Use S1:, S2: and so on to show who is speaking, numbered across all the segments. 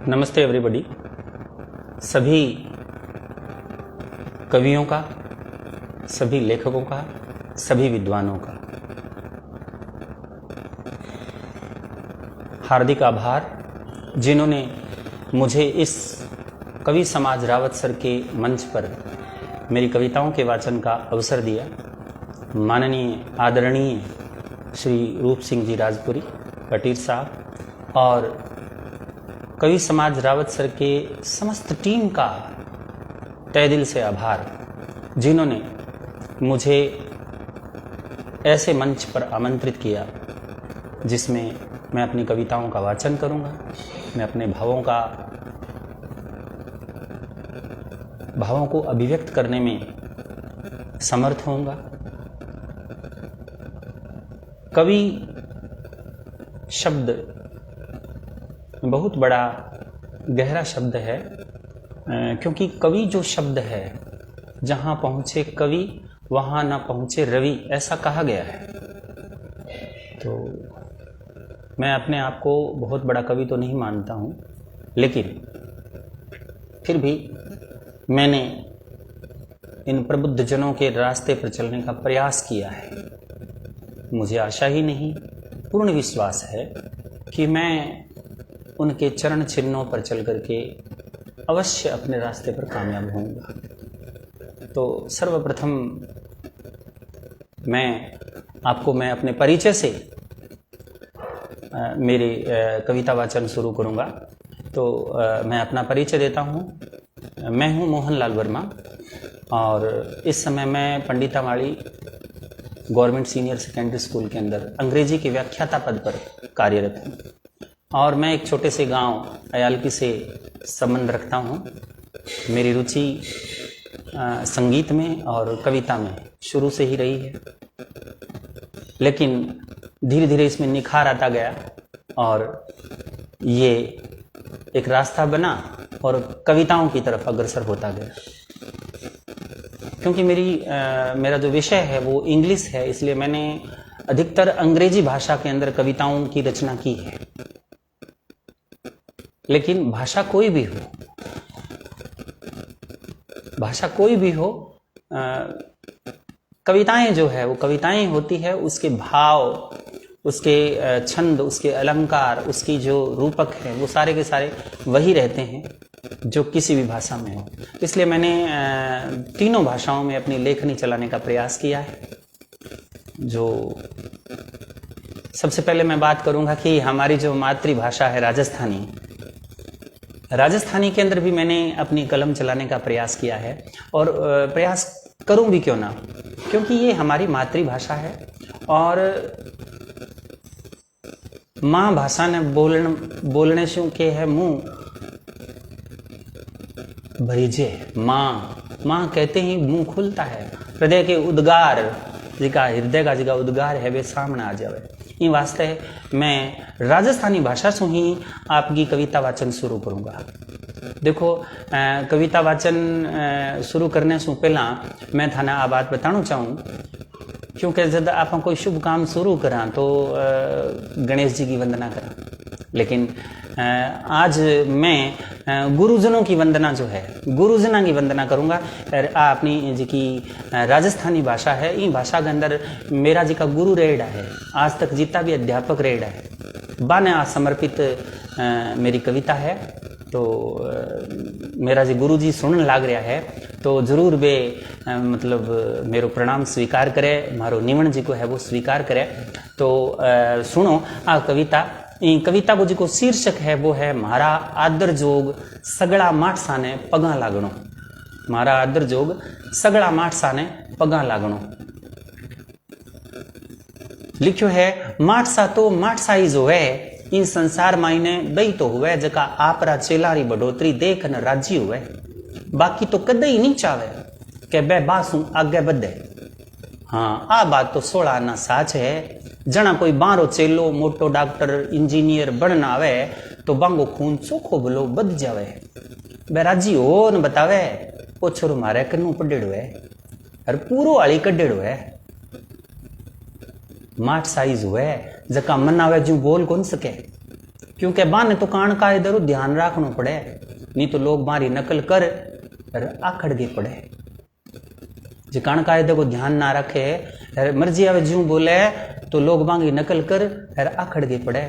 S1: नमस्ते एवरीबॉडी। सभी कवियों का, सभी लेखकों का, सभी विद्वानों का हार्दिक आभार जिन्होंने मुझे इस कवि समाज रावत सर के मंच पर मेरी कविताओं के वाचन का अवसर दिया। माननीय आदरणीय श्री रूप सिंह जी राजपुरी पटीर साहब और कवि समाज रावत सर के समस्त टीम का तहे दिल से आभार जिन्होंने मुझे ऐसे मंच पर आमंत्रित किया जिसमें मैं अपनी कविताओं का वाचन करूंगा। मैं अपने भावों को अभिव्यक्त करने में समर्थ होऊंगा। कवि शब्द बहुत बड़ा गहरा शब्द है, क्योंकि कवि जो शब्द है, जहां पहुंचे कवि वहां ना पहुंचे रवि, ऐसा कहा गया है। तो मैं अपने आप को बहुत बड़ा कवि तो नहीं मानता हूं, लेकिन फिर भी मैंने इन प्रबुद्ध जनों के रास्ते पर चलने का प्रयास किया है। मुझे आशा ही नहीं, पूर्ण विश्वास है कि मैं उनके चरण चिन्हों पर चल करके अवश्य अपने रास्ते पर कामयाब होऊंगा। तो सर्वप्रथम मैं अपने परिचय से मेरी कविता वाचन शुरू करूंगा। तो मैं अपना परिचय देता हूं। मैं हूं मोहनलाल वर्मा और इस समय मैं पंडितावाड़ी गवर्नमेंट सीनियर सेकेंडरी स्कूल के अंदर अंग्रेजी के व्याख्याता पद पर कार्यरत हूं। और मैं एक छोटे से गांव अयालकी से संबंध रखता हूं। मेरी रुचि संगीत में और कविता में शुरू से ही रही है, लेकिन धीरे धीरे इसमें निखार आता गया और ये एक रास्ता बना और कविताओं की तरफ अग्रसर होता गया। क्योंकि मेरा जो विषय है वो इंग्लिश है, इसलिए मैंने अधिकतर अंग्रेजी भाषा के अंदर कविताओं की रचना की है। लेकिन भाषा कोई भी हो, कविताएं जो है वो कविताएं होती है। उसके भाव, उसके छंद, उसके अलंकार, उसकी जो रूपक है वो सारे के सारे वही रहते हैं जो किसी भी भाषा में हो। इसलिए मैंने तीनों भाषाओं में अपनी लेखनी चलाने का प्रयास किया है। जो सबसे पहले मैं बात करूंगा कि हमारी जो मातृभाषा है राजस्थानी के अंदर भी मैंने अपनी कलम चलाने का प्रयास किया है, और प्रयास करूं भी क्यों ना, क्योंकि ये हमारी मातृभाषा है। और माँ भाषा ने बोलने शू के है मुंह भरीजे। माँ कहते ही मुंह खुलता है, हृदय के उद्गार हृदय का जिका उद्गार है वे सामने आ जावे। इन वास्ते मैं राजस्थानी भाषा से ही आपकी कविता वाचन शुरू करूंगा। देखो, कविता वाचन शुरू करने से पहला मैं थाने आ बात बताना चाहूँ, क्योंकि जब आप कोई शुभ काम शुरू करा तो गणेश जी की वंदना करा, लेकिन आज मैं गुरुजनों की वंदना जो है, गुरुजना की वंदना करूंगा। अपनी जी की राजस्थानी भाषा है, इन भाषा के अंदर मेरा जी का गुरु रेड़ा है, आज तक जितना भी अध्यापक रेड़ा है बाने आज समर्पित मेरी कविता है। तो मेरा जी गुरु जी सुनने लाग रहा है तो जरूर वे मतलब मेरो प्रणाम स्वीकार करे, मारो निमण जी को है वो स्वीकार करे। तो सुनो आ कविता। कविता को जो शीर्षक है वो है मारा आदर जोग सगड़ा माठसा ने पगा लागणो। मारा आदर जोग सगड़ा माठसा ने पगा लागणो। लिखियो है माठसा तो माठसा ही जो है, इन संसार मायने दई तो हुए जका आपरा चेलारी बढ़ोतरी देख न राजी हुए। बाकी तो कदे ही नहीं चावे के बे बासू आगे बढ़े। हाँ, आ बात तो 16 आना साच है। जना कोई बारो चेलो मोटो डॉक्टर इंजीनियर बनना आवे तो बांगो खून चोखो भलो बद जावे। बे राजी हो न बतावे ओ छोरो मारे कन्नू पडेड़ो है और पूरो आली कडेड़ो है। माठ साइज हुए जका मन आवे जू बोल कौन सके, क्योंकि बाने तो कान का इधर ध्यान रखना पड़े, नहीं तो लोग मारी नकल कर आखड़ के पड़े। जो कान कायदे को ध्यान ना रखे, मर्जी आवे ज्यों बोले तो लोग मांगी नकल कर आखड़ के पड़े।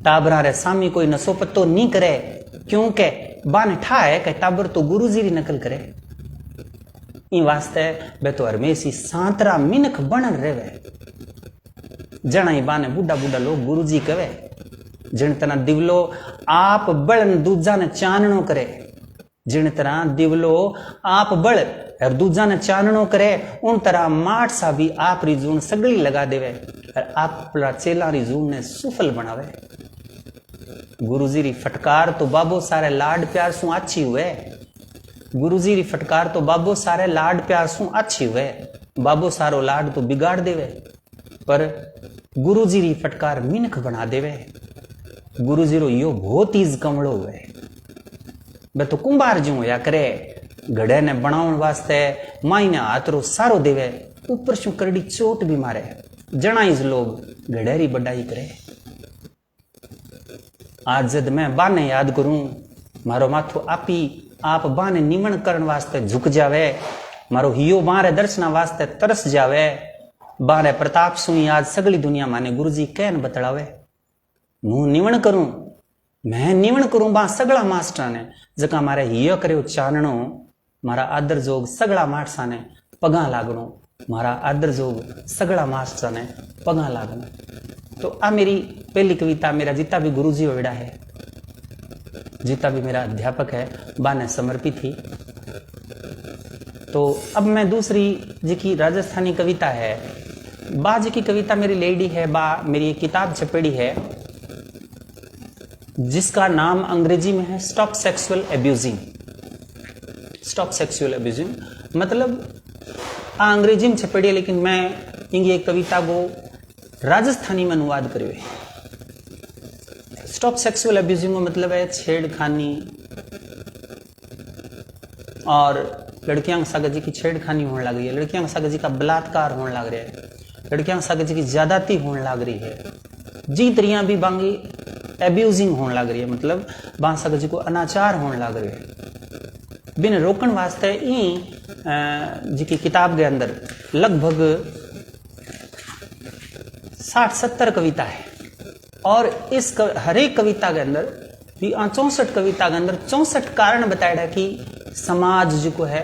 S1: टाबरा रे सामी कोई नशो पत्तो नहीं करे, क्योंकि बान ठा है कि टाबर तो गुरु जी री नकल करे। इन वास्ते बे तो हरमेशी सांतरा मिनख बनल रेवे। जना ही बाने बुढ़ा बुढ़ा लोग गुरु जी कहे, जिन तरह दिवलो आप बड़न दूजा ने चाननो करे, जिन तरह दिवलो आप बड़ और दूजा ने चाननो करे, उन तरह माठ सा भी आप रिजून सगड़ी लगा देवे और आप चेला रिजून ने सुफल बनावे। गुरुजी री फटकार तो बाबो सारे लाड प्यार सु अच्छी हुए। गुरुजी री फटकार तो बाबो सारे लाड प्यार सु अच्छी हुए। बाबो सारो लाड तो बिगाड़ देवे, पर गुरुजी री फटकार मिनख बना देवे। गुरुजी रो यो बहुत ही कमड़ो हुए। बे तो कुंभार जो होया करे, घड़े ने बनावन वास्ते माई ने हाथ रो सारो देवे, ऊपर शू करड़ी चोट भी मारे। जनाइज लोग घड़े री बड़ाई करे। आज जद मैं बाने याद करूं, मारो माथो आपी आप बाने निमण करण वास्ते झुक जावे, मारो हियो बारे दर्शना वास्ते तरस जावे। बारे प्रताप सुई आज सगली दुनिया माने गुरुजी कहन बतलावे। मुंह निवण करूं, मैं निवण करूं बा सगला मास्टर ने जका मारे हियो कर्यो चानणो, मारा आदर जोग सगला मास्टर ने पगा लागणो, मारा आदर जोग सगला मास्टर ने पगा लागणो। तो आ मेरी पहली कविता मेरा जितना भी गुरुजी होड़ा है, जितना भी मेरा अध्यापक है, बा ने समर्पित थी। तो अब मैं दूसरी जी की राजस्थानी कविता है, बा जी की कविता मेरी लेडी है। बा मेरी एक किताब छपेड़ी है जिसका नाम अंग्रेजी में है stop sexual abusing. Stop sexual abusing मतलब अंग्रेजी में छपेड़ी है, लेकिन मैं इंगी एक कविता को राजस्थानी में अनुवाद करियो है। स्टॉप सेक्सुअल एब्यूजिंग का मतलब है छेड़खानी, और लड़कियां के साथ जी की छेड़खानी होने लग रही है, लड़कियां के साथ जी का बलात्कार होने लग रहा है, लड़कियां के साथ जी की ज्यादती होने लग रही है, जी तरिया भी बांगी एब्यूजिंग होने लग रही है, मतलब बांग साथ जी को अनाचार होने लग रही है। बिन रोकन वास्ते जी की किताब के अंदर लगभग 60-70 कविता है, और इस हर एक कविता के अंदर भी 64 कविता के अंदर 64 कारण बताया कि समाज जो है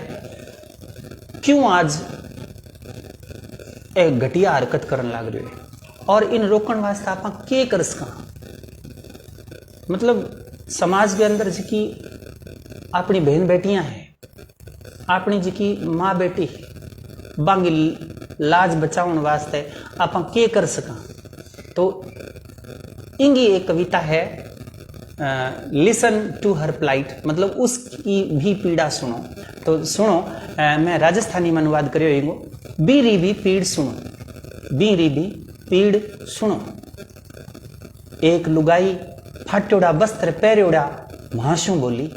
S1: क्यों आज एक घटिया हरकत करने लग रही है, और इन रोकण वास्ते आप के कर सका। मतलब समाज के अंदर जी की अपनी बहन बेटियां हैं, अपनी जी की माँ बेटी बांगी लाज बचाने वास्ते आप के कर सका। तो इंगी एक कविता है लिसन टू हर प्लाइट, मतलब उसकी भी पीड़ा सुनो। तो सुनो, मैं राजस्थानी में अनुवाद करियो इंगो। बीरी भी पीड़ सुनो, बीरी भी पीड़ सुनो। एक लुगाई फाट्योड़ा वस्त्र पहर्योड़ा महासू बोली,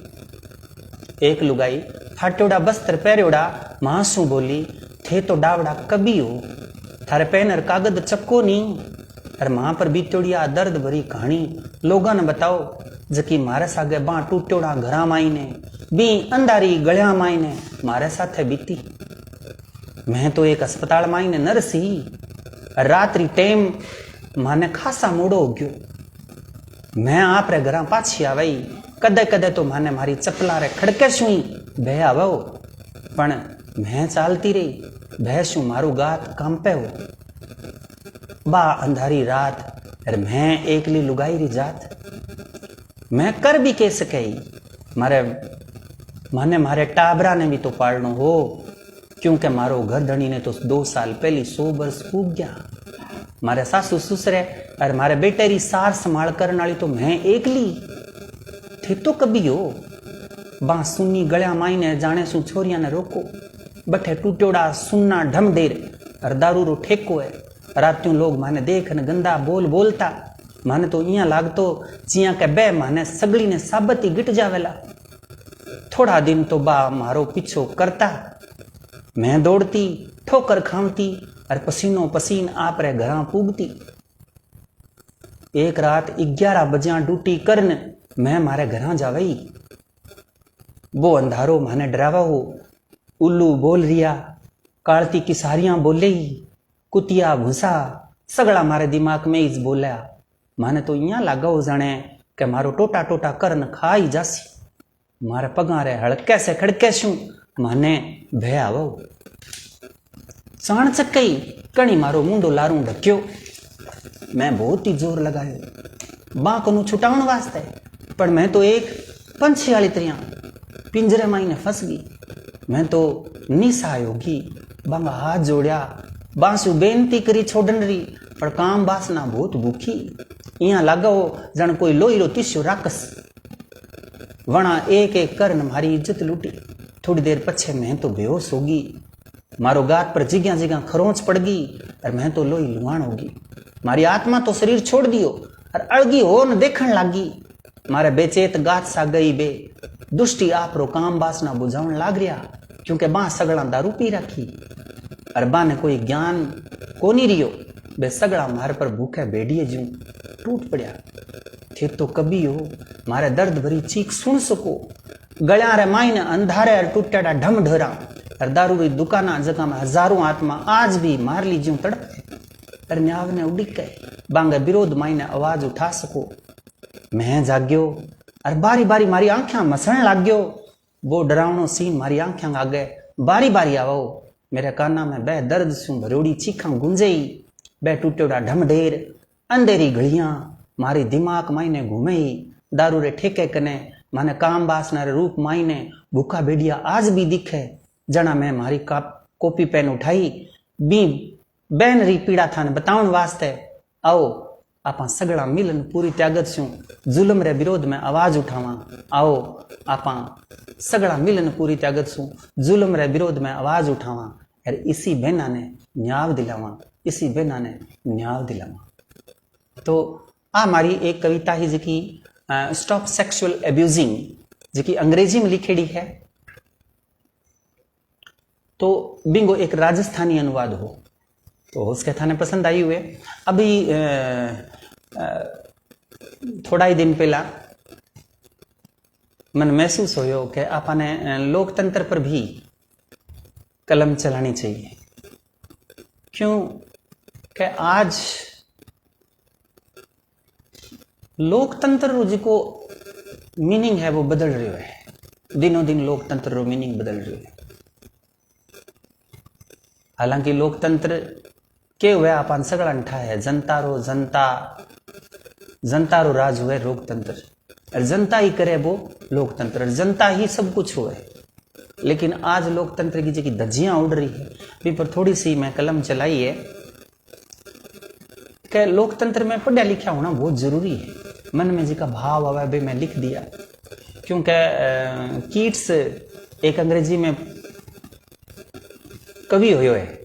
S1: एक लुगाई फाट्योड़ा वस्त्र पहर्योड़ा महासू बोली, थे तो डावड़ा कभी हो थारे पैनर कागद चक्को नहीं, और मां पर बीतोड़िया दर्द भरी कहानी लोगों ने बताओ, जकी मारे सागे बां टूट्योड़ा घरा माई ने बी अंधारी गलिया माई ने मारे साथे बीती। मैं तो एक अस्पताल माई ने नरसी, रात्रि टेम माने खासा मूडो हो गयो। मैं आप रे घरा पाछी आवई, कदे कदे तो माने मारी चपला रे खड़के सुई बह आवो, पण मैं चालती रही बह शू मारू गात कांपे हो। बा अंधारी रात और मैं एकली लुगाई री जात, मैं कर भी कह सके माने मारे टाबरा ने भी तो पालनो हो, क्योंकि मारो घर धनी ने तो 2 साल पहले 100 वर्ष पूग गया। मारे सासू ससुरे और मारे बेटे री सार संभाल करने वाली तो मैं एकली थे। तो कभी हो बा सुन्नी गलिया माई ने जाने सु छोरिया ने रोको, बठे टूट्योड़ा सुन्ना ढम देर और दारू रो ठेको है। रात्यों लोग माने देख न गंदा बोल बोलता, माने तो इया लागतो चिया के बे माने सगली ने साबती गिट जावेला। थोड़ा दिन तो बा मारो पीछो करता, मैं दौड़ती ठोकर खावती और पसीनो पसीन आप रे घरा पूगती। एक रात 11 बजे ड्यूटी करन मैं मारे घर जावई। वो अंधारो माने डरावा हो, उल्लू बोल रिया, कालती की सारियां बोले, कुतिया भूसा सगड़ा मारे दिमाग में इस बोलिया। माने तो इं लागा हो जाने के मारो टोटा टोटा करन खाई जासी। मारे पगारे हड़के से खड़के शू माने भय आवो। चाण चकई कणी मारो मुंडो लारू ढक्यो। मैं बहुत ही जोर लगायो बांक नु छुटाउण वास्ते, पर मैं तो एक पंछी वाली तरह पिंजरे माईने फंस गई। मैं तो निसहाय होगी, बांगा हाथ जोड़या, बांसु बेनती करी छोड़न री, पर काम बासना बहुत भूखी। इं लागा हो जन कोई लोही रो तिस्यो राकस। वणा एक एक करन मारी इज्जत लूटी। थोड़ी देर पछे मैं तो बेहोश होगी। मारो गात पर जिग्या जिग्या खरोंच पड़ गई और मैं तो लोही लुहान होगी। मारी आत्मा तो शरीर छोड़ दियो और अड़गी हो न देखण लागी। मारे बेचेत गात सा गई बे दुष्टी आप रो काम बासना बुझाउण लाग रिया, क्योंकि बा सगड़ा दारू पी रखी और बा ने कोई ज्ञान कोनी रियो। बे सगड़ा मारे पर भूखे बेड़िए जू टूट पड़या। थे तो कभी हो मारे दर्द भरी चीख सुन सको। गल्या रे माईने अंधारे टूटेड़ा ढम ढरा और दारू री दुकाना जगह में हजारों आत्मा आज भी मार ली ज्यूं तड़पे और न्याव ने उड़ीके बांगे विरोध माईने आवाज उठा सको। मैं जाग्यो और बारी बारी मारी आंखें मसण लाग गयो। वो डरावनो सीन मारी आंखें आगे बारी बारी आवो। मेरे काना में बे दर्द सु भरोड़ी चीखा गुंजई। बे टूटेड़ा ढमढेर अंधेरी घड़ियां मारी दिमाग माईने घूमई। दारू रे ठेके कने माने काम बासना रे रूप माईने भूखा बेडिया आज भी दिखे। जना मैं मारी कॉपी पेन उठाई बी बैन री पीड़ा थाने बताउण वास्ते। आओ आपा सगड़ा मिलन पूरी त्यागत छू जुल्म रे विरोध में आवाज उठावा। आओ आपा सगड़ा मिलन पूरी त्यागत छू जुल्म रे विरोध में आवाज उठावा और इसी बहना ने न्याय दिलावा, इसी बहना ने न्याय दिलावा। तो आ मारी एक कविता ही जिकी स्टॉप सेक्सुअल एब्यूजिंग जिकी अंग्रेजी में लिखेड़ी है। तो बिंगो एक राजस्थानी अनुवाद हो तो उसके थाने पसंद आई हुए। अभी थोड़ा ही दिन पहला मन महसूस हो कि आपने लोकतंत्र पर भी कलम चलानी चाहिए। क्यों कि आज लोकतंत्र जी को मीनिंग है वो बदल रही है। दिनों दिन लोकतंत्र रो मीनिंग बदल रही है। हालांकि लोकतंत्र के हुए अपन सगड़ा ठा है जनता रो जनता रो राज हुए लोकतंत्र और जनता ही करे वो लोकतंत्र और जनता ही सब कुछ हुए। लेकिन आज लोकतंत्र की जी धज्जियां उड़ रही है भी पर थोड़ी सी मैं कलम चलाई है कि लोकतंत्र में पढ़ा लिखा होना बहुत जरूरी है। मन में जी का भाव आवा भी मैं लिख दिया क्योंकि कीट्स एक अंग्रेजी में कवि हो है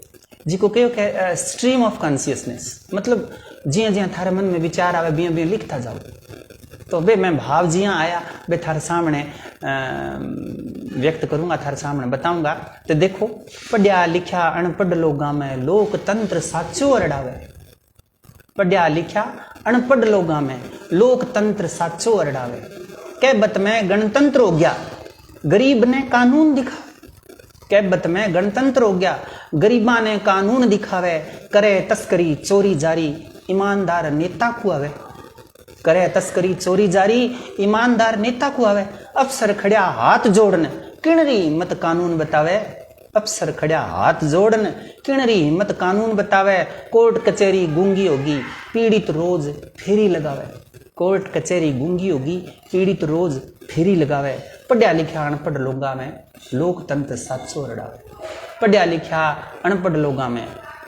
S1: जिको कहो कि स्ट्रीम ऑफ कॉन्शियसनेस, मतलब जिया जिया थारे मन में विचार आवे बिया बिया लिखता जाओ। तो बे मैं भाव जिया आया बे थारे सामने व्यक्त करूंगा, थारे सामने बताऊंगा। तो देखो पढ़िया लिखा अनपढ़ लोगां में लोकतंत्र साचो अरड़ावे। पढ़िया लिखा अनपढ़ लोगां में लोकतंत्र साचो अरड़ावे। कहबत में गणतंत्र हो गया गरीब ने कानून दिखा। कहबत में गणतंत्र हो गया गरीबा ने कानून दिखावे। करे तस्करी चोरी जारी ईमानदार नेता खुआवे। करे तस्करी चोरी जारी ईमानदार नेता खुआवे। अफसर खड़िया हाथ जोड़न किणरी हिम्मत कानून बतावे। अफसर खड़िया हाथ जोड़न किणरी हिम्मत कानून बतावे। कोर्ट कचहरी गूंगी होगी पीड़ित रोज फेरी लगावे। कोर्ट कचहरी गूंगी होगी पीड़ित रोज फेरी लगावे। पढ़िया लिखा अनपढ़ लोगा में लोकतंत्र साचो रड़ावे। पढ़िया लिखा अनपढ़ लोगा में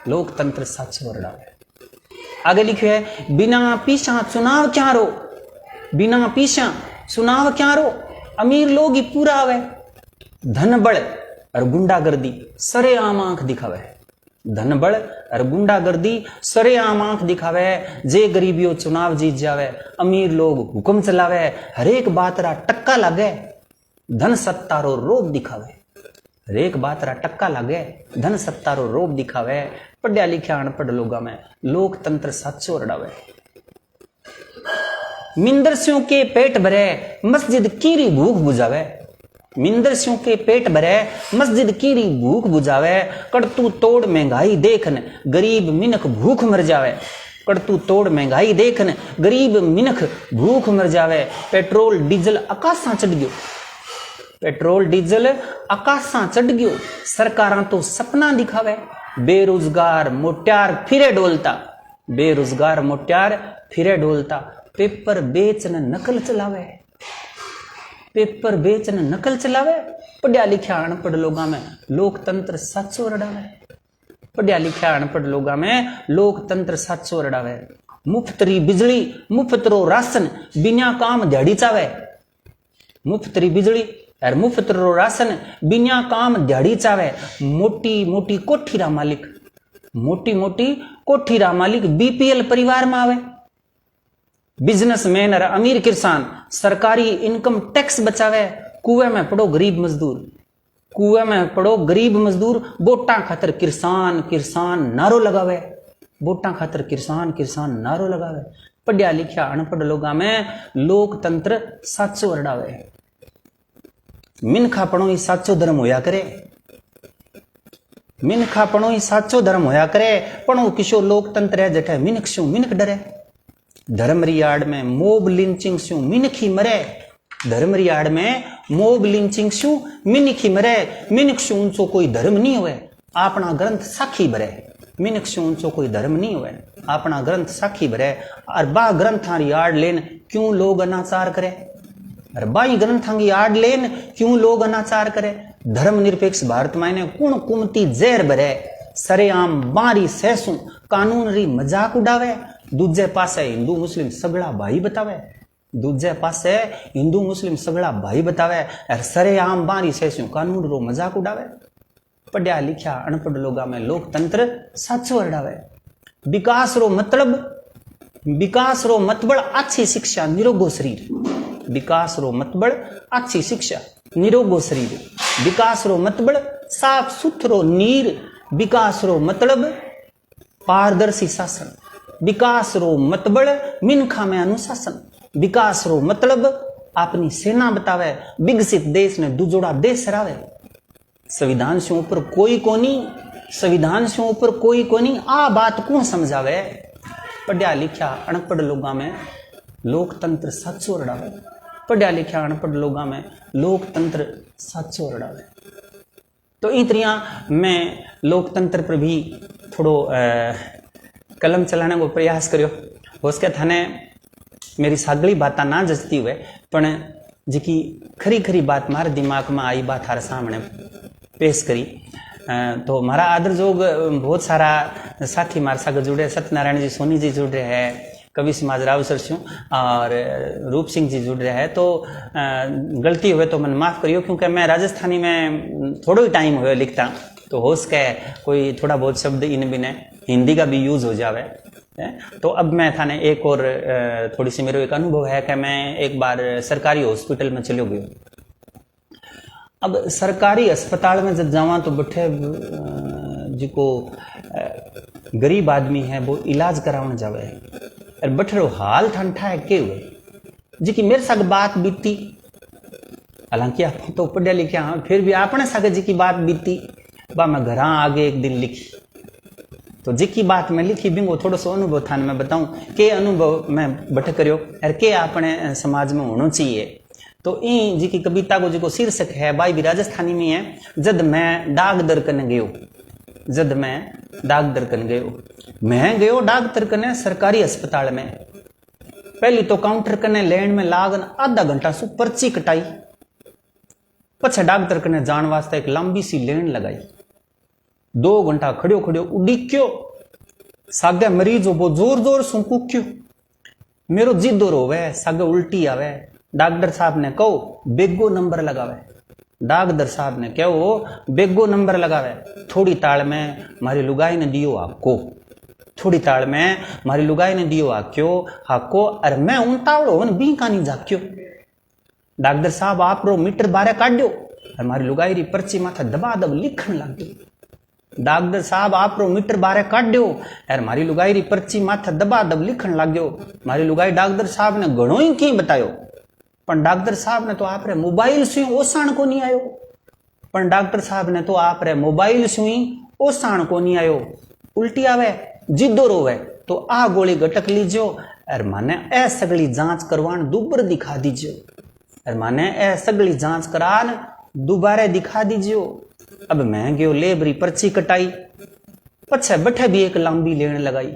S1: लोकतंत्र साचो रड़ावे। आगे लिखो है बिना पीछा चुनाव क्या रो। बिना पीछा चुनाव क्या रो अमीर लोग ही पूरा आवे। धन बल और गुंडागर्दी सरेआम आंख दिखावे। धन बल और गुंडागर्दी सरेआम आंख दिखावे। जे गरीबियों चुनाव जीत जावे अमीर लोग हुक्म चलावे। हरेक बात रा टक्का लागे धन सत्तारो रोब दिखावे। हरेक बात रा टक्का लागे धन सत्तारो रोब दिखावे। पढ़िया लिखा अनपढ़ लोगा में लोकतंत्र साचो रड़ावे। मिंदर स्यों के पेट भरे मस्जिद कीरी भूख बुझावे। मिंदर स्यों के पेट भरे मस्जिद कीरी भूख बुझावे। कड़तू तोड़ महंगाई देखन गरीब मिनख भूख मर जावे। कड़तू तोड़ महंगाई देखन गरीब मिनख भूख मर जावे। पेट्रोल डीजल आकाशां चढ़ गयो। पेट्रोल डीजल आकाशां चढ़ गयो। सरकारां तो सपना दिखावे। बेरोजगार मोट्यार फिरे डोलता। बेरोजगार मोट्यार फिरे डोलता। पेपर बेचन नकल चलावे। पेपर बेचन नकल चलावे। पढ़िया लिखा अनपढ़ लोगां में लोकतंत्र साचो रड़ावे। पढ़िया लिखा अनपढ़ लोगां में लोकतंत्र साचो रड़ावे। मुफ्तरी बिजली मुफ्तरो राशन बिना काम दिहाड़ी चावे। मुफ्तरी बिजली और मुफ्तरो राशन बिना काम दिहाड़ी चावे। मोटी मोटी कोठीरा मालिक मोटी मोटी कोठीरा मालिक बीपीएल परिवार में आवे। बिजनेसमैन और अमीर किसान सरकारी इनकम टैक्स बचावे। कुएं में पड़ो गरीब मजदूर। कुएं में पड़ो गरीब मजदूर। वोटां खातर किसान किसान नारो लगावे। वोटां खातर किसान किसान नारो लगावे। पढ़िया लिखा अनपढ़ लोगां में लोकतंत्र साचो अरडावे। मिनखापणो ही साचो धर्म होया करे। मिनखापणो ही साचो धर्म होया करे। पण वो किशो लोकतंत्र है जठे मिनख शू मिनख डरे। धर्म री आड़ में मोब लिंचिंग शू मिनख ही मरे। धर्म री आड़ में मोब लिंचिंग शू मिनख ही मरे। मिनख शू ऊंचो कोई धर्म नहीं हुए। अपना ग्रंथ साखी भरे। मिनख शू ऊंचो कोई धर्म नहीं हुए। अपना ग्रंथ साखी भरे। और बा ग्रंथां री आड़ लेन क्यों लोग अनाचार करे। और बाई ग्रंथां की आड़ लेन क्यों लोग अनाचार करे। धर्म निरपेक्ष भारत मायने कुण कुमती जहर भरे। सरेआम बारी सहसू कानून री मजाक उड़ावे। दूजे पासे हिंदू मुस्लिम सगड़ा भाई बतावे। दूजे पासे हिंदू मुस्लिम सगड़ा भाई बतावे और सरेआम बारी सहसू कानून रो मजाक उड़ावे। पढ़िया लिखा अनपढ़ लोगां में लोकतंत्र साचो अरडावे। विकास रो मतबल अच्छी शिक्षा निरोगो शरीर। विकास रो मतबल अच्छी शिक्षा निरोगो शरीर। विकास रो मतबल साफ सुथरो नीर। विकास रो मतलब पारदर्शी शासन। विकास रो मतबल मिनखा में अनुशासन। विकास रो मतलब अपनी सेना बतावे। विकसित देश ने दुजोड़ा देश रावे। संविधान से ऊपर कोई कोनी। संविधान से ऊपर कोई कोनी। आ बात कौन समझावे। पढ़िया लिखा अनपढ़ लोगां में लोकतंत्र साचो रड़ावे। पढ़िया लिखा अनपढ़ लोगां में लोकतंत्र साचो रड़ावे। तो इन तरिया मैं लोकतंत्र पर भी थोड़ो कलम चलाने को प्रयास करियो। हो सके थाने मेरी सागली बात ना जचती हुए पण जी खरी खरी बात मारे दिमाग में आई बात थारे सामने पेश करी। तो मारा आदर जोग बहुत सारा साथी मारे साथ जुड़े। सत्यनारायण जी सोनी जी जुड़ रहे हैं। कवि समाज राव सर सिंह और रूप सिंह जी जुड़ रहे हैं। तो गलती हुए तो मन माफ करियो क्योंकि मैं राजस्थानी में थोड़ा ही टाइम हुए लिखता। तो हो सके कोई थोड़ा बहुत शब्द इन बिने हिंदी का भी यूज हो जावे। तो अब मैं थाने एक और थोड़ी सी मेरा एक अनुभव है कि मैं एक बार सरकारी हॉस्पिटल में चलो गयो। अब सरकारी अस्पताल में जब जावा तो बैठे जिको गरीब आदमी है वो इलाज कराने जावे और बैठे हाल ठंडा है के हुए जी की मेरे साथ बात बीती। हालांकि आप तो पढ़िया लिखा हाँ फिर भी आपने साथ जी की बात बीती। बा मैं घर आगे एक दिन लिखी तो जी की बात मैं लिखी बिंगो थोड़ा सा अनुभव था मैं बताऊं के अनुभव मैं बट करियो और के अपने समाज में होना चाहिए। तो ई जी की कविता को जो शीर्षक है भाई भी राजस्थानी में है। जद मैं डाक दर कने गयो। जद मैं डाक दर कने गयो। मैं गयो डाक दर कने सरकारी अस्पताल में। पहली तो काउंटर कने लेन में लागन आधा घंटा सु पर्ची कटाई। पछे डाक दर कने जान वास्ते एक लंबी सी लेन लगाई। 2 घंटा खड़ियो खड़ियो उड़ीक्यो। सागे मरीज वो जोर जोर सु कूक्यो। मेरो जिदो रोवे सागे उल्टी आवे। डॉक्टर साहब ने कहो बेगो नंबर लगावे। डॉक्टर साहब ने कहो बेगो नंबर लगावे। थोड़ी ताल में मारी लुगाई ने दियो हाको। थोड़ी ताल में मारी लुगाई ने दियो हाको और मैं उनतावड़ो वन बी कानी जाक्यो। डॉक्टर साहब आप रो मीटर बारे काट्यो और मारी लुगाई री पर्ची माथा दबा दब लिखन लग गई। डॉक्टर साहब आप रो मीटर बारे काट दो यार मारी लुगाई री पर्ची माथे दबा दब लिखण लाग्यो। मारी लुगाई डॉक्टर साहब ने घणो ही की बतायो पण डॉक्टर साहब ने तो आप रे मोबाइल से ओसाण को नहीं आयो। पण डॉक्टर साहब ने तो आप रे मोबाइल से ओसाण को नहीं आयो। उल्टी आवे जिद्दो रोवे तो आ गोली गटक लीजो और माने ए सगली जांच करवान दुबर दिखा दीजियो और माने ए सगली जांच करान दोबारा दिखा दीजियो। अब मैं गयो लेबरी पर्ची कटाई पछे बैठे भी एक लंबी लेन लगाई।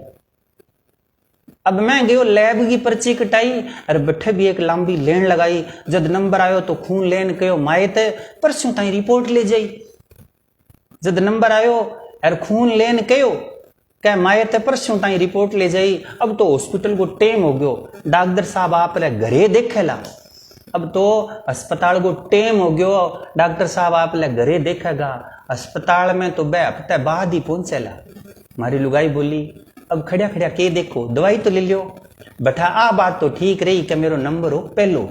S1: अब मैं गयो लैब की पर्ची कटाई और बैठे भी एक लंबी लेन लगाई। जब नंबर आयो तो खून लेन कहो मायत परसों ताई रिपोर्ट ले जाई। जब नंबर आयो और खून लेन कहो क्या मायत परसों ताई रिपोर्ट ले जाई। अब तो हॉस्पिटल को टेम हो गयो डॉक्टर साहब आप घरे देखेला। अब तो अस्पताल को टेम हो गयो डॉक्टर साहब आप घरे देखेगा। अस्पताल में तो 2 हफ्ते बाद ही पहुंचेला। मारी लुगाई बोली अब खड़िया खड़िया के देखो दवाई तो ले लियो। बैठा आ बात तो ठीक रही कि मेरो नंबर हो पहलो।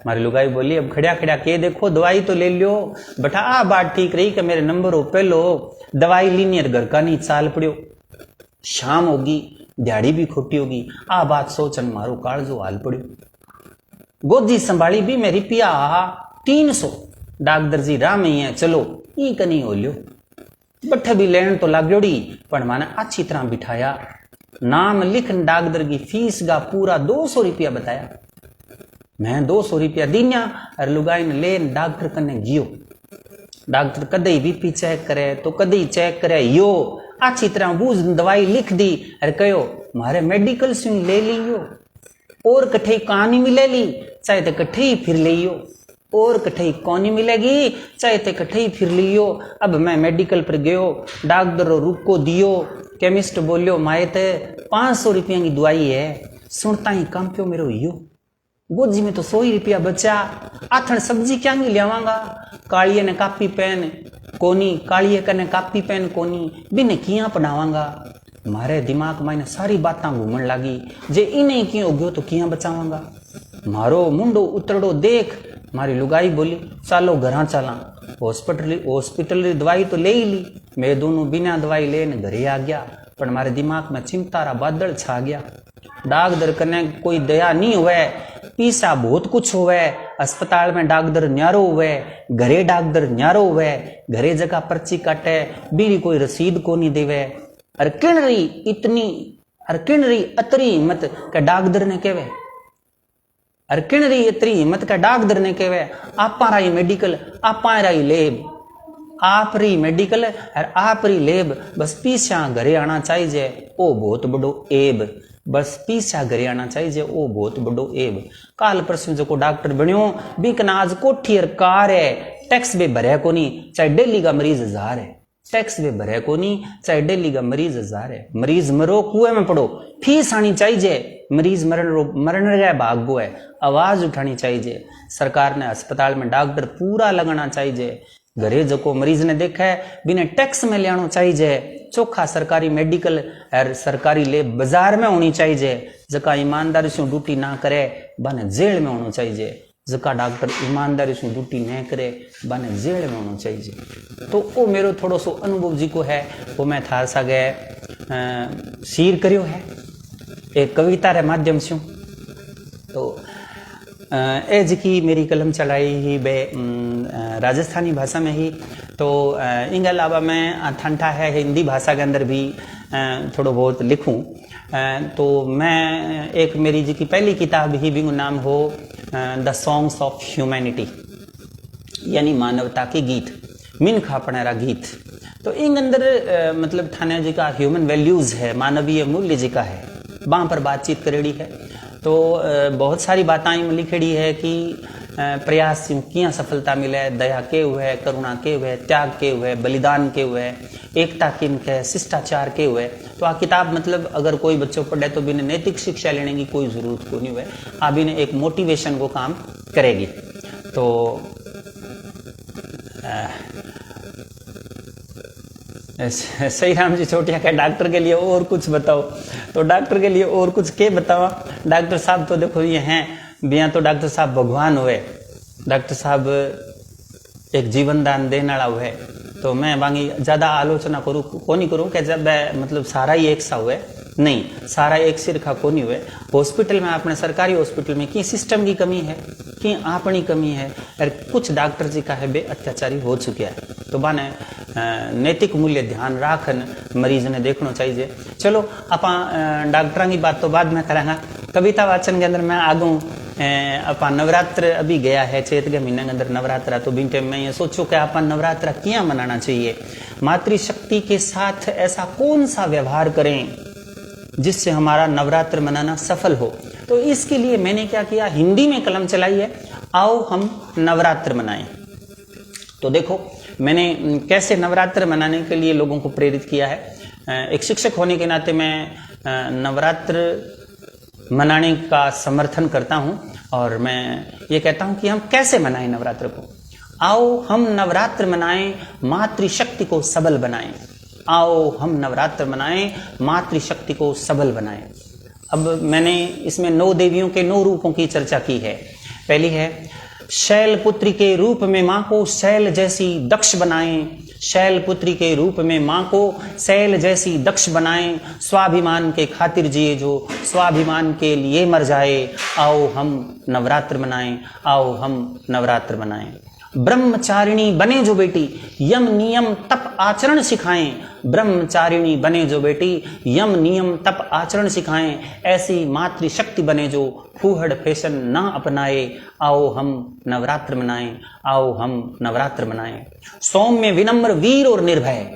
S1: मारी लुगाई बोली अब खड़िया खड़िया के देखो दवाई तो ले लियो। बैठा आ बात ठीक रही कि मेरे नंबर हो पहलो। दवाई लीनी और घर का नहीं चाल पड़ियो। शाम होगी दिहाड़ी भी खोटी होगी आ बात सोचन मारो कालजो हाल पड़ियो। गोदी संभाली भी मेरी पिया 300 डॉक्टर जी राम ही है चलो ई कनी हो लियो। बठ भी लेन तो लाग्योड़ी पण माने अच्छी तरह बिठाया। नाम लिखन डॉक्टर की फीस का पूरा 200 रुपया बताया। मैं 200 रुपया दीन्या और लुगाई ने लेन डॉक्टर कने गियो। डॉक्टर कदे ही बीपी चेक करे तो कदे ही चेक करे यो अच्छी तरह बूझ दवाई लिख दी और कहो मारे मेडिकल से ले लियो और कठे कहानी मिले ली चाहे तो कठे ही फिर लियो और कठे ही कौनी मिलेगी चाहे तो कठे ही फिर लियो। अब मैं मेडिकल पर गयो डॉक्टर रुक को दियो। केमिस्ट बोलियो मायत 500 रुपया की दवाई है सुनता ही कम प्यो मेरो यो। गोजी में तो 100 रुपया बचा आथन सब्जी क्या लियावांगा। कालिए ने कापी पेन कोनी कालिए कने कापी पेन कोनी बिने किया पढ़ावांगा। मारे दिमाग में सारी बातें घूमन लगी जे इन्हें क्यों गयो तो किया बचावांगा। मारो मुंडो उतरडो देख मारी लुगाई बोली चलो घरा चला। हॉस्पिटल री दवाई तो ले ही ली। मैं दोनों बिना दवाई लेने घरे आ गया पर मारे दिमाग में चिंता रा बादल छा गया। डॉक्टर कने कोई दया नहीं हुए पीसा बहुत कुछ हुए। अस्पताल में डॉक्टर न्यारो हुए घरे डॉक्टर न्यारो हुए। घरे जगह पर्ची काटे बीरी कोई रसीद को नहीं देवे। अरे किणरी इतनी अरे किणरी अतरी हिम्मत का डॉक्टर ने कहवे। अरे किणरी इतनी हिम्मत का डॉक्टर ने कहवे आपा रही मेडिकल आपा रही लेब आप रही मेडिकल और आप रही लेब बस पीछा घरे आना चाहिए ओ बहुत बड़ो एब। बस पीछा घरे आना चाहिए ओ बहुत बड़ो एब। काल परसों जो को डॉक्टर बनियो बीकना आज कोठी और कार है टैक्स भी भरे को नहीं चाहे डेली का मरीज 1000 है। टैक्स भी भरे को नहीं चाहे डेली का मरीज 1000 है। मरीज मरो कुएं में पड़ो फीस आनी चाहिए। मरीज मरण गए भागो है आवाज उठानी चाहिए। सरकार ने अस्पताल में डॉक्टर पूरा लगाना चाहिए। घरे जो मरीज ने देखा है बिना टैक्स में ले आना चाहिए। चोखा सरकारी मेडिकल और सरकारी लेब बाजार में होनी चाहिए। जका ईमानदारी से ड्यूटी ना करे बने जेल में होना चाहिए। जका डॉक्टर ईमानदारी से ड्यूटी न करे बने जेल में होना चाहिए। तो वो मेरो थोड़ो सो अनुभव जी को है वो मैं थार सा गए शेयर करियो है एक कविता रे माध्यम से। तो ए जी की मेरी कलम चलाई ही बे राजस्थानी भाषा में ही। तो इनके अलावा मैं ठंडा है हिंदी भाषा के अंदर भी थोड़ा बहुत लिखूं। तो मैं एक मेरी जी की पहली किताब ही भी नाम हो द सॉन्ग्स ऑफ ह्यूमैनिटी यानी मानवता के गीत मिनखा पनेरा गीत। तो इन अंदर मतलब थाने जी का ह्यूमन वैल्यूज है मानवीय मूल्य जी का है वहाँ पर बातचीत करेड़ी है। तो बहुत सारी बातें में लिखेड़ी है कि प्रयास किया सफलता मिले दया के हुए करुणा के हुए त्याग के हुए बलिदान के हुए एकता किन के शिष्टाचार के हुए। तो आ किताब मतलब अगर कोई बच्चों पढ़े तो बिना नैतिक शिक्षा लेने की कोई जरूरत को नहीं हुए आप इन्हें एक मोटिवेशन को काम करेगी। तो सही राम जी छोटिया का डॉक्टर के लिए और कुछ बताओ। तो डॉक्टर के लिए और कुछ के बताओ। डॉक्टर साहब तो देखो ये हैं बिया तो डॉक्टर साहब भगवान हुए। डॉक्टर साहब एक जीवन दान देने वाला हुए तो मैं बाकी ज़्यादा आलोचना करूँ को नहीं करूँ कि जब मतलब सारा ही एक सा हुए, नहीं, सारा एक सिरखा को नहीं हुए। हॉस्पिटल में, अपने सरकारी हॉस्पिटल में कि सिस्टम की कमी है, कि अपनी कमी है, और कुछ डॉक्टर जी का है बे अत्याचारी हो चुके हैं। तो बाने नैतिक मूल्य ध्यान राखन मरीज ने देखना चाहिए। चलो अपा डॉक्टर की बात तो बाद में करेंगे। कविता वाचन के अंदर मैं आगू अपा नवरात्र अभी गया है, चैत के महीने के अंदर नवरात्रा, तो बिन टाइम में ये सोचो कि अपन नवरात्रा क्या मनाना चाहिए, मातृशक्ति के साथ ऐसा कौन सा व्यवहार करें जिससे हमारा नवरात्र मनाना सफल हो। तो इसके लिए मैंने क्या किया, हिंदी में कलम चलाई है, आओ हम नवरात्र मनाएं। तो देखो मैंने कैसे नवरात्र मनाने के लिए लोगों को प्रेरित किया है। एक शिक्षक होने के नाते मैं नवरात्र मनाने का समर्थन करता हूं, और मैं ये कहता हूं कि हम कैसे मनाएं नवरात्र को। आओ हम नवरात्र मनाएं, मातृशक्ति को सबल बनाएं। आओ हम नवरात्र मनाएं, मातृशक्ति को सबल बनाएं। अब मैंने इसमें 9 देवियों के 9 रूपों की चर्चा की है। पहली है शैलपुत्री के रूप में मां को शैल जैसी दक्ष बनाएं। शैलपुत्री के रूप में मां को शैल जैसी दक्ष बनाएं। स्वाभिमान के खातिर जिए जो स्वाभिमान के लिए मर जाए। आओ हम नवरात्र मनाएं, आओ हम नवरात्र मनाएं। ब्रह्मचारिणी बने जो बेटी यम नियम तप आचरण सिखाएं। ब्रह्मचारिणी बने जो बेटी यम नियम तप आचरण सिखाएं। ऐसी मातृशक्ति बने जो फूहड़ फैशन ना अपनाए। आओ हम नवरात्र मनाएं, आओ हम नवरात्र मनाएं। सौम्य विनम्र वीर और निर्भय,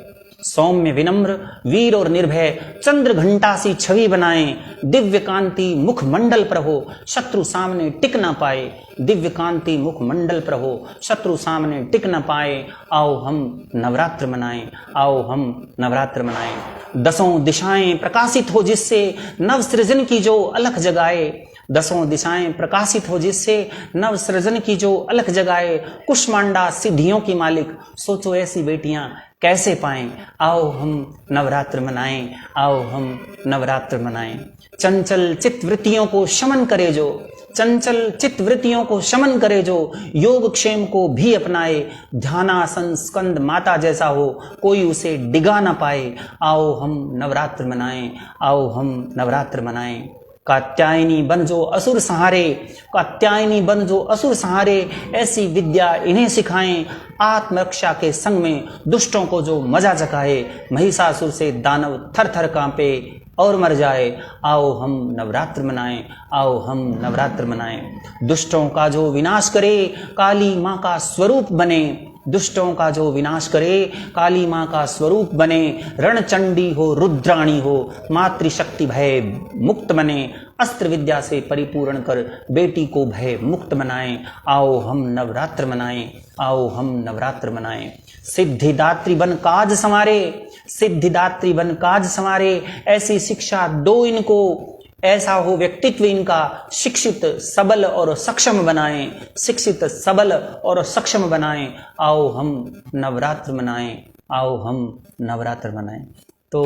S1: सौम्य विनम्र वीर और निर्भय चंद्र घंटा सी छवि बनाएं। दिव्य कांति मुख मंडल पर हो शत्रु सामने टिक ना पाए। दिव्य कांति मुख मंडल पर हो शत्रु सामने टिक ना पाए। आओ हम नवरात्र मनाएं, आओ हम नवरात्र मनाएं। दसों दिशाएं प्रकाशित हो जिससे नव सृजन की जो अलख जगाए। दसों दिशाएं प्रकाशित हो जिससे नव सृजन की जो अलख जगाए। कुष्मांडा सिद्धियों की मालिक सोचो ऐसी बेटियां कैसे पाएं। आओ हम नवरात्र मनाएं, आओ हम नवरात्र मनाएं। चंचल चित्त वृत्तियों को शमन करे जो, चंचल चित्त वृत्तियों को शमन करे जो योग क्षेम को भी अपनाए। ध्यानासन स्कंद माता जैसा हो कोई उसे डिगा ना पाए। आओ हम नवरात्र मनाएं, आओ हम नवरात्र मनाएं। कात्यायनी बन जो असुर सहारे, कात्यायनी बन जो असुर सहारे। ऐसी विद्या इन्हें सिखाएं। आत्मरक्षा के संग में दुष्टों को जो मजा चखाए। महिषासुर से दानव थर थर कांपे और मर जाए। आओ हम नवरात्र मनाएं, आओ हम नवरात्र मनाएं। दुष्टों का जो विनाश करे काली माँ का स्वरूप बने। दुष्टों का जो विनाश करे काली माँ का स्वरूप बने। रणचंडी हो रुद्राणी हो मातृशक्ति भय मुक्त बने। अस्त्र विद्या से परिपूर्ण कर बेटी को भय मुक्त बनाएं। आओ हम नवरात्र मनाएं, आओ हम नवरात्र मनाएं। सिद्धिदात्री बन काज संवारे, सिद्धिदात्री बन काज संवारे। ऐसी शिक्षा दो इनको, ऐसा हो व्यक्तित्व इनका। शिक्षित सबल और सक्षम बनाएं, शिक्षित सबल और सक्षम बनाएं। आओ हम नवरात्र मनाएं, आओ हम नवरात्र मनाएं। तो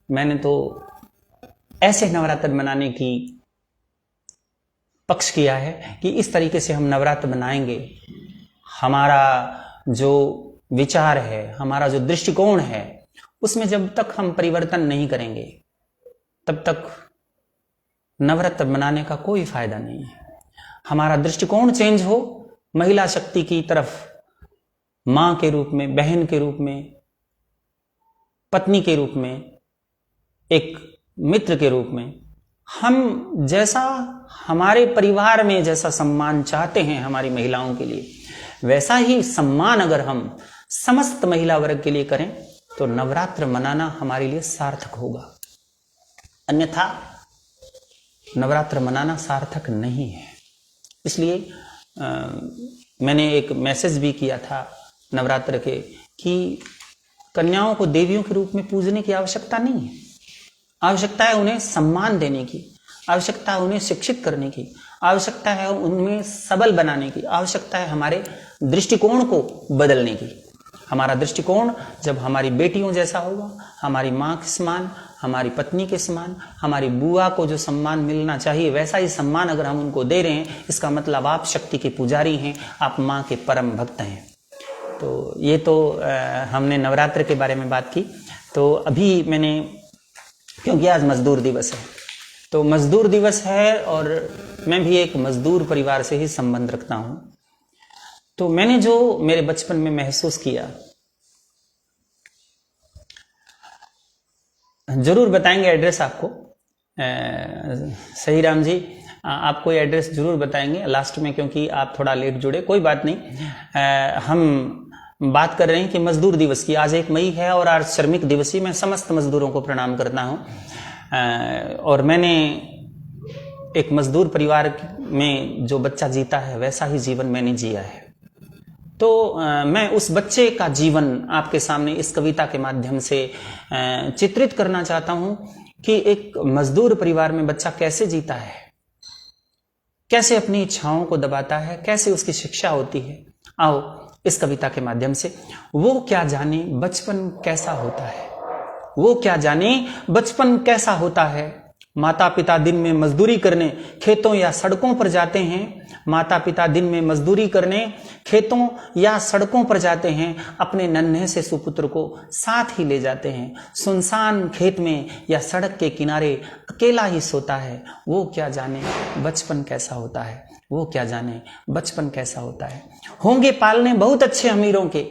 S1: मैंने तो ऐसे नवरात्र मनाने की पक्ष किया है कि इस तरीके से हम नवरात्र मनाएंगे। हमारा जो विचार है, हमारा जो दृष्टिकोण है, उसमें जब तक हम परिवर्तन नहीं करेंगे तब तक नवरात्र मनाने का कोई फायदा नहीं है। हमारा दृष्टिकोण चेंज हो, महिला शक्ति की तरफ, मां के रूप में, बहन के रूप में, पत्नी के रूप में, एक मित्र के रूप में। हम जैसा हमारे परिवार में जैसा सम्मान चाहते हैं हमारी महिलाओं के लिए, वैसा ही सम्मान अगर हम समस्त महिला वर्ग के लिए करें तो नवरात्र मनाना हमारे लिए सार्थक होगा। अन्यथा नवरात्र मनाना सार्थक नहीं है। इसलिए मैंने एक मैसेज भी किया था नवरात्र के कि कन्याओं को देवियों के रूप में पूजने की आवश्यकता नहीं है। आवश्यकता है उन्हें सम्मान देने की, आवश्यकता है उन्हें शिक्षित करने की, आवश्यकता है उनमें सबल बनाने की, आवश्यकता है हमारे दृष्टिकोण को बदलने की। हमारा दृष्टिकोण जब हमारी बेटियों जैसा होगा, हमारी माँ के समान, हमारी पत्नी के समान, हमारी बुआ को जो सम्मान मिलना चाहिए वैसा ही सम्मान अगर हम उनको दे रहे हैं, इसका मतलब आप शक्ति के पुजारी हैं, आप माँ के परम भक्त हैं। तो ये तो हमने नवरात्र के बारे में बात की। तो अभी मैंने, क्योंकि आज मजदूर दिवस है, तो मजदूर दिवस है और मैं भी एक मजदूर परिवार से ही संबंध रखता हूं, तो मैंने जो मेरे बचपन में महसूस किया जरूर बताएंगे एड्रेस आपको। सही राम जी, आपको ये एड्रेस जरूर बताएंगे लास्ट में, क्योंकि आप थोड़ा लेट जुड़े, कोई बात नहीं। हम बात कर रहे हैं कि मजदूर दिवस की। आज 1 मई है और आज श्रमिक दिवस ही। मैं समस्त मजदूरों को प्रणाम करता हूं। और मैंने एक मजदूर परिवार में जो बच्चा जीता है वैसा ही जीवन मैंने जिया है। तो मैं उस बच्चे का जीवन आपके सामने इस कविता के माध्यम से चित्रित करना चाहता हूं कि एक मजदूर परिवार में बच्चा कैसे जीता है, कैसे अपनी इच्छाओं को दबाता है, कैसे उसकी शिक्षा होती है। आओ इस कविता के माध्यम से वो क्या जाने बचपन कैसा होता है, वो क्या जाने बचपन कैसा होता है। माता पिता दिन में मजदूरी करने खेतों या सड़कों पर जाते हैं। माता पिता दिन में मजदूरी करने खेतों या सड़कों पर जाते हैं। अपने नन्हे से सुपुत्र को साथ ही ले जाते हैं। सुनसान खेत में या सड़क के किनारे अकेला ही सोता है। वो क्या जाने बचपन कैसा होता है, वो क्या जाने बचपन कैसा होता है। होंगे पालने बहुत अच्छे अमीरों के,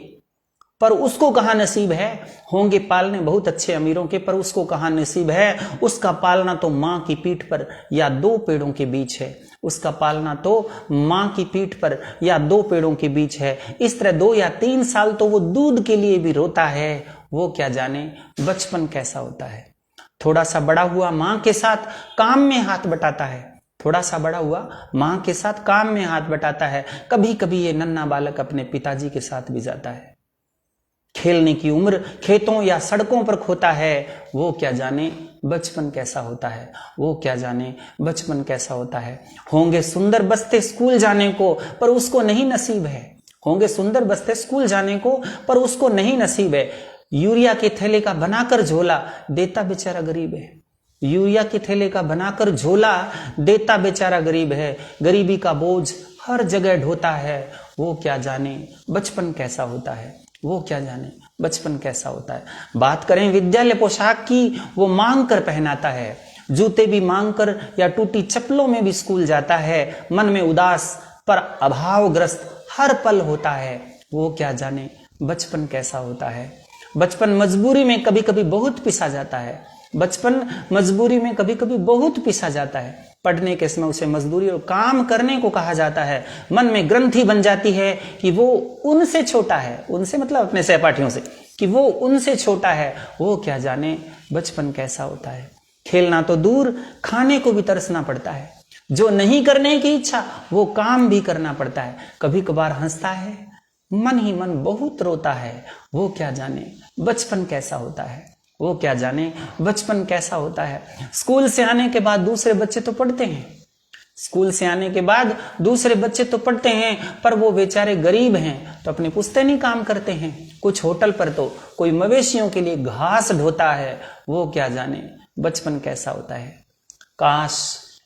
S1: पर उसको कहां नसीब है। होंगे पालने बहुत अच्छे अमीरों के, पर उसको कहां नसीब है। उसका पालना तो मां की पीठ पर या 2 पेड़ों के बीच है। उसका पालना तो मां की पीठ पर या 2 पेड़ों के बीच है। इस तरह 2 या 3 साल तो वो दूध के लिए भी रोता है। वो क्या जाने बचपन कैसा होता है। थोड़ा सा बड़ा हुआ मां के साथ काम में हाथ बटाता है। थोड़ा सा बड़ा हुआ मां के साथ काम में हाथ बटाता है। कभी कभी ये नन्हा बालक अपने पिताजी के साथ भी जाता है। खेलने की उम्र खेतों या सड़कों पर खोता है। वो क्या जाने बचपन कैसा होता है, वो क्या जाने बचपन कैसा होता है। होंगे सुंदर बस्ते स्कूल जाने को, पर उसको नहीं नसीब है। होंगे सुंदर बस्ते स्कूल जाने को, पर उसको नहीं नसीब है। यूरिया के थैले का बनाकर झोला देता बेचारा गरीब है। यूरिया के थैले का बनाकर झोला देता बेचारा गरीब है। गरीबी का बोझ हर जगह ढोता है। वो क्या जाने बचपन कैसा होता है, वो क्या जाने बचपन कैसा होता है। बात करें विद्यालय पोशाक की, वो मांग कर पहनाता है। जूते भी मांग कर या टूटी चप्पलों में भी स्कूल जाता है। मन में उदास पर अभावग्रस्त हर पल होता है। वो क्या जाने बचपन कैसा होता है। बचपन मजबूरी में कभी कभी बहुत पिसा जाता है। बचपन मजबूरी में कभी कभी बहुत पिसा जाता है। पढ़ने के समय उसे मजदूरी और काम करने को कहा जाता है। मन में ग्रंथि बन जाती है कि वो उनसे छोटा है, उनसे मतलब अपने सहपाठियों से, कि वो उनसे छोटा है। वो क्या जाने बचपन कैसा होता है। खेलना तो दूर, खाने को भी तरसना पड़ता है। जो नहीं करने की इच्छा वो काम भी करना पड़ता है। कभी कभार हंसता है, मन ही मन बहुत रोता है। वो क्या जाने बचपन कैसा होता है, वो क्या जाने बचपन कैसा होता है। स्कूल से आने के बाद दूसरे बच्चे तो पढ़ते हैं। स्कूल से आने के बाद दूसरे बच्चे तो पढ़ते हैं, पर वो बेचारे गरीब हैं तो अपने पुश्तैनी काम करते हैं। कुछ होटल पर तो कोई मवेशियों के लिए घास ढोता है। वो क्या जाने बचपन कैसा होता है। काश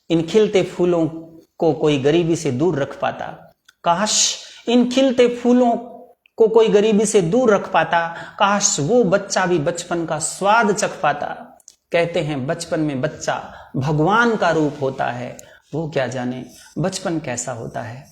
S1: इन खिलते फूलों को कोई गरीबी से दूर रख पाता। काश इन खिलते फूलों को कोई गरीबी से दूर रख पाता। काश वो बच्चा भी बचपन का स्वाद चख पाता। कहते हैं बचपन में बच्चा भगवान का रूप होता है। वो क्या जाने बचपन कैसा होता है।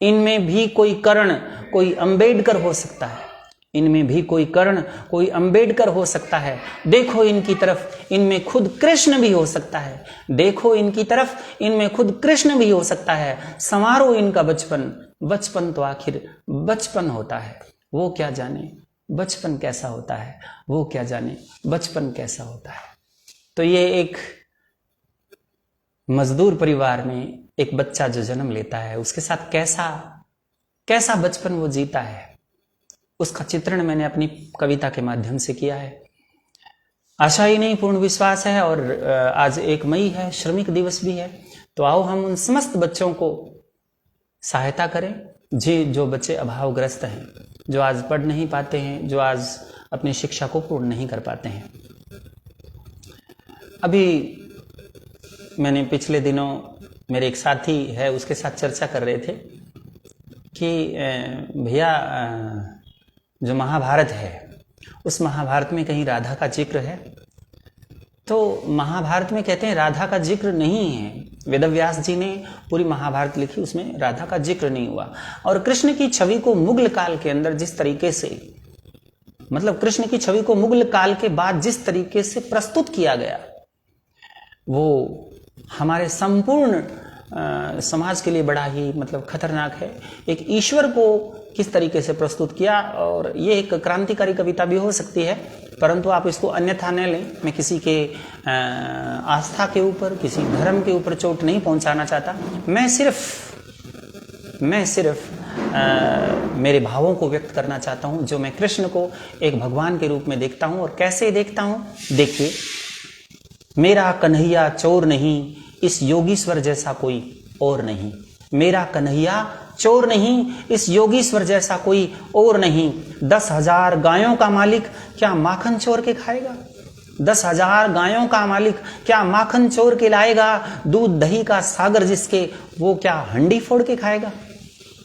S1: इनमें भी कोई कर्ण कोई अंबेडकर हो सकता है। इनमें भी कोई कर्ण कोई अंबेडकर हो सकता है। देखो इनकी तरफ, इनमें खुद कृष्ण भी हो सकता है। देखो इनकी तरफ, इनमें खुद कृष्ण भी हो सकता है। संवारो इनका बचपन, बचपन तो आखिर बचपन होता है। वो क्या जाने बचपन कैसा होता है। वो क्या जाने बचपन कैसा होता है। तो ये एक मजदूर परिवार में एक बच्चा जो जन्म लेता है उसके साथ कैसा कैसा बचपन वो जीता है, उसका चित्रण मैंने अपनी कविता के माध्यम से किया है। आशा ही नहीं पूर्ण विश्वास है। और आज 1 मई है, श्रमिक दिवस भी है। तो आओ हम उन समस्त बच्चों को सहायता करें जी जो बच्चे अभावग्रस्त हैं, जो आज पढ़ नहीं पाते हैं, जो आज अपनी शिक्षा को पूर्ण नहीं कर पाते हैं। अभी मैंने पिछले दिनों मेरे एक साथी है उसके साथ चर्चा कर रहे थे कि भैया जो महाभारत है, उस महाभारत में कहीं राधा का जिक्र है? तो महाभारत में कहते हैं राधा का जिक्र नहीं है। वेदव्यास जी ने पूरी महाभारत लिखी, उसमें राधा का जिक्र नहीं हुआ। और कृष्ण की छवि को मुगल काल के अंदर जिस तरीके से, मतलब कृष्ण की छवि को मुगल काल के बाद जिस तरीके से प्रस्तुत किया गया, वो हमारे संपूर्ण समाज के लिए बड़ा ही मतलब खतरनाक है। एक ईश्वर को किस तरीके से प्रस्तुत किया, और ये एक क्रांतिकारी कविता भी हो सकती है, परंतु आप इसको अन्यथा न लें। मैं किसी के आस्था के ऊपर, किसी धर्म के ऊपर चोट नहीं पहुंचाना चाहता। मैं सिर्फ मेरे भावों को व्यक्त करना चाहता हूं, जो मैं कृष्ण को एक भगवान के रूप में देखता हूं। और कैसे देखता हूं, देखिए, मेरा कन्हैया चोर नहीं, इस योगीश्वर जैसा कोई और नहीं। मेरा कन्हैया चोर नहीं, इस योगीश्वर जैसा कोई और नहीं। 10,000 गायों का मालिक क्या माखन चोर के खाएगा? 10,000 गायों का मालिक क्या माखन चोर के लाएगा? दूध दही का सागर जिसके, वो क्या हंडी फोड़ के खाएगा?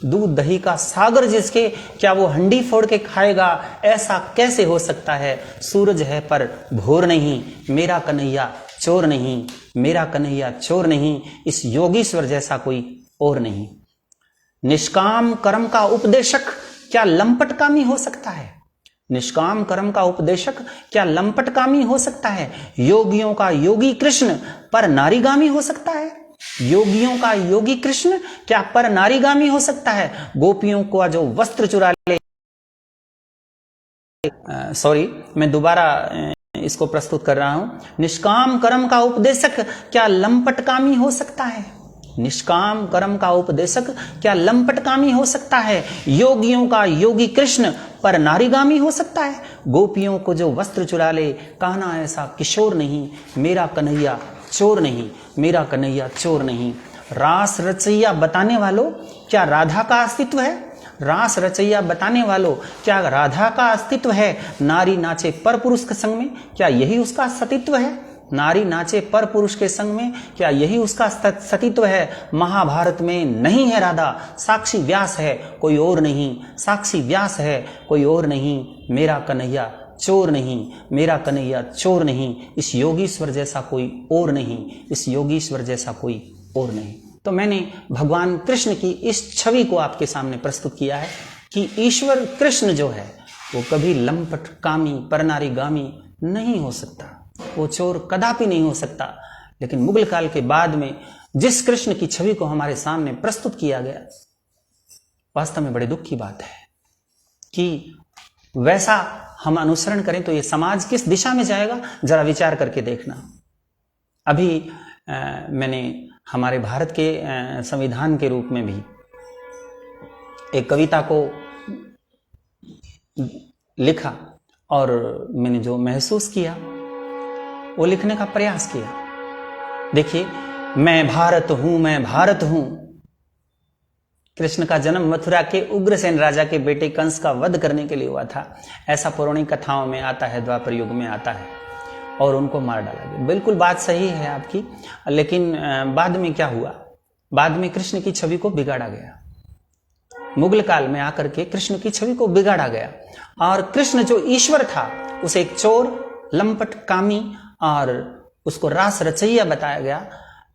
S1: दूध दही का सागर जिसके, क्या वो हंडी फोड़ के खाएगा? ऐसा कैसे हो सकता है? सूरज है पर भोर नहीं, मेरा कन्हैया चोर नहीं, मेरा कन्हैया चोर नहीं, इस योगीश्वर जैसा कोई और नहीं। निष्काम कर्म का उपदेशक क्या लंपटकामी हो सकता है? निष्काम कर्म का उपदेशक क्या लंपटकामी हो सकता है? योगियों का योगी कृष्ण पर नारीगामी हो सकता है? योगियों का योगी कृष्ण क्या पर नारीगामी हो सकता है? गोपियों को जो वस्त्र चुरा ले, सॉरी मैं दोबारा इसको प्रस्तुत कर रहा हूं। निष्काम कर्म का उपदेशक क्या लंपटकामी हो सकता है? निष्काम कर्म का उपदेशक क्या लंपटकामी हो सकता है? योगियों का योगी कृष्ण पर नारीगामी हो सकता है? गोपियों को जो वस्त्र चुरा ले, कहना ऐसा किशोर नहीं, मेरा कन्हैया चोर नहीं, मेरा कन्हैया चोर नहीं। रास रचैया बताने वालों, क्या राधा का अस्तित्व है? रास रचैया बताने वालों, क्या राधा का अस्तित्व है? नारी नाचे पर पुरुष के संग में, क्या यही उसका सतीत्व है? नारी नाचे पर पुरुष के संग में, क्या यही उसका सतीत्व है? महाभारत में नहीं है राधा, साक्षी व्यास है कोई और नहीं, साक्षी व्यास है कोई और नहीं। मेरा कन्हैया चोर नहीं, मेरा कन्हैया चोर नहीं, इस योगीश्वर जैसा कोई और नहीं, इस योगीश्वर जैसा कोई और नहीं। तो मैंने भगवान कृष्ण की इस छवि को आपके सामने प्रस्तुत किया है कि ईश्वर कृष्ण जो है वो कभी लंपट, कामी, परनारीगामी नहीं हो सकता, वो चोर कदापि नहीं हो सकता। लेकिन मुगल काल के बाद में जिस कृष्ण की छवि को हमारे सामने प्रस्तुत किया गया, वास्तव में बड़े दुख की बात है कि वैसा हम अनुसरण करें तो ये समाज किस दिशा में जाएगा, जरा विचार करके देखना। अभी मैंने हमारे भारत के संविधान के रूप में भी एक कविता को लिखा, और मैंने जो महसूस किया वो लिखने का प्रयास किया। देखिए, मैं भारत हूं, मैं भारत हूं। कृष्ण का जन्म मथुरा के उग्रसेन राजा के बेटे कंस का वध करने के लिए हुआ था, ऐसा पौराणिक कथाओं में आता है, द्वापर युग में आता है, और उनको मार डाला गया। बिल्कुल बात सही है आपकी, लेकिन बाद में क्या हुआ? बाद में कृष्ण की छवि को बिगाड़ा गया। मुगल काल में आकर के कृष्ण की छवि को बिगाड़ा गया, और कृष्ण जो ईश्वर था उसे एक चोर, लंपट, कामी और उसको रास रचैया बताया गया।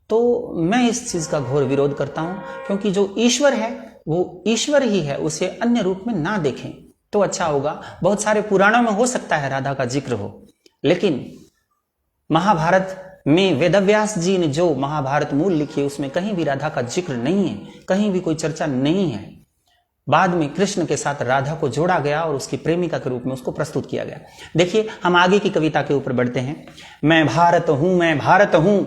S1: तो मैं इस चीज का घोर विरोध करता हूं, क्योंकि जो ईश्वर है वो ईश्वर ही है, उसे अन्य रूप में ना देखें तो अच्छा होगा। बहुत सारे पुराणों में हो सकता है राधा का जिक्र हो, लेकिन महाभारत में वेदव्यास जी ने जो महाभारत मूल लिखी है उसमें कहीं भी राधा का जिक्र नहीं है, कहीं भी कोई चर्चा नहीं है। बाद में कृष्ण के साथ राधा को जोड़ा गया और उसकी प्रेमिका के रूप में उसको प्रस्तुत किया गया। देखिए, हम आगे की कविता के ऊपर बढ़ते हैं। मैं भारत हूं, मैं भारत हूं,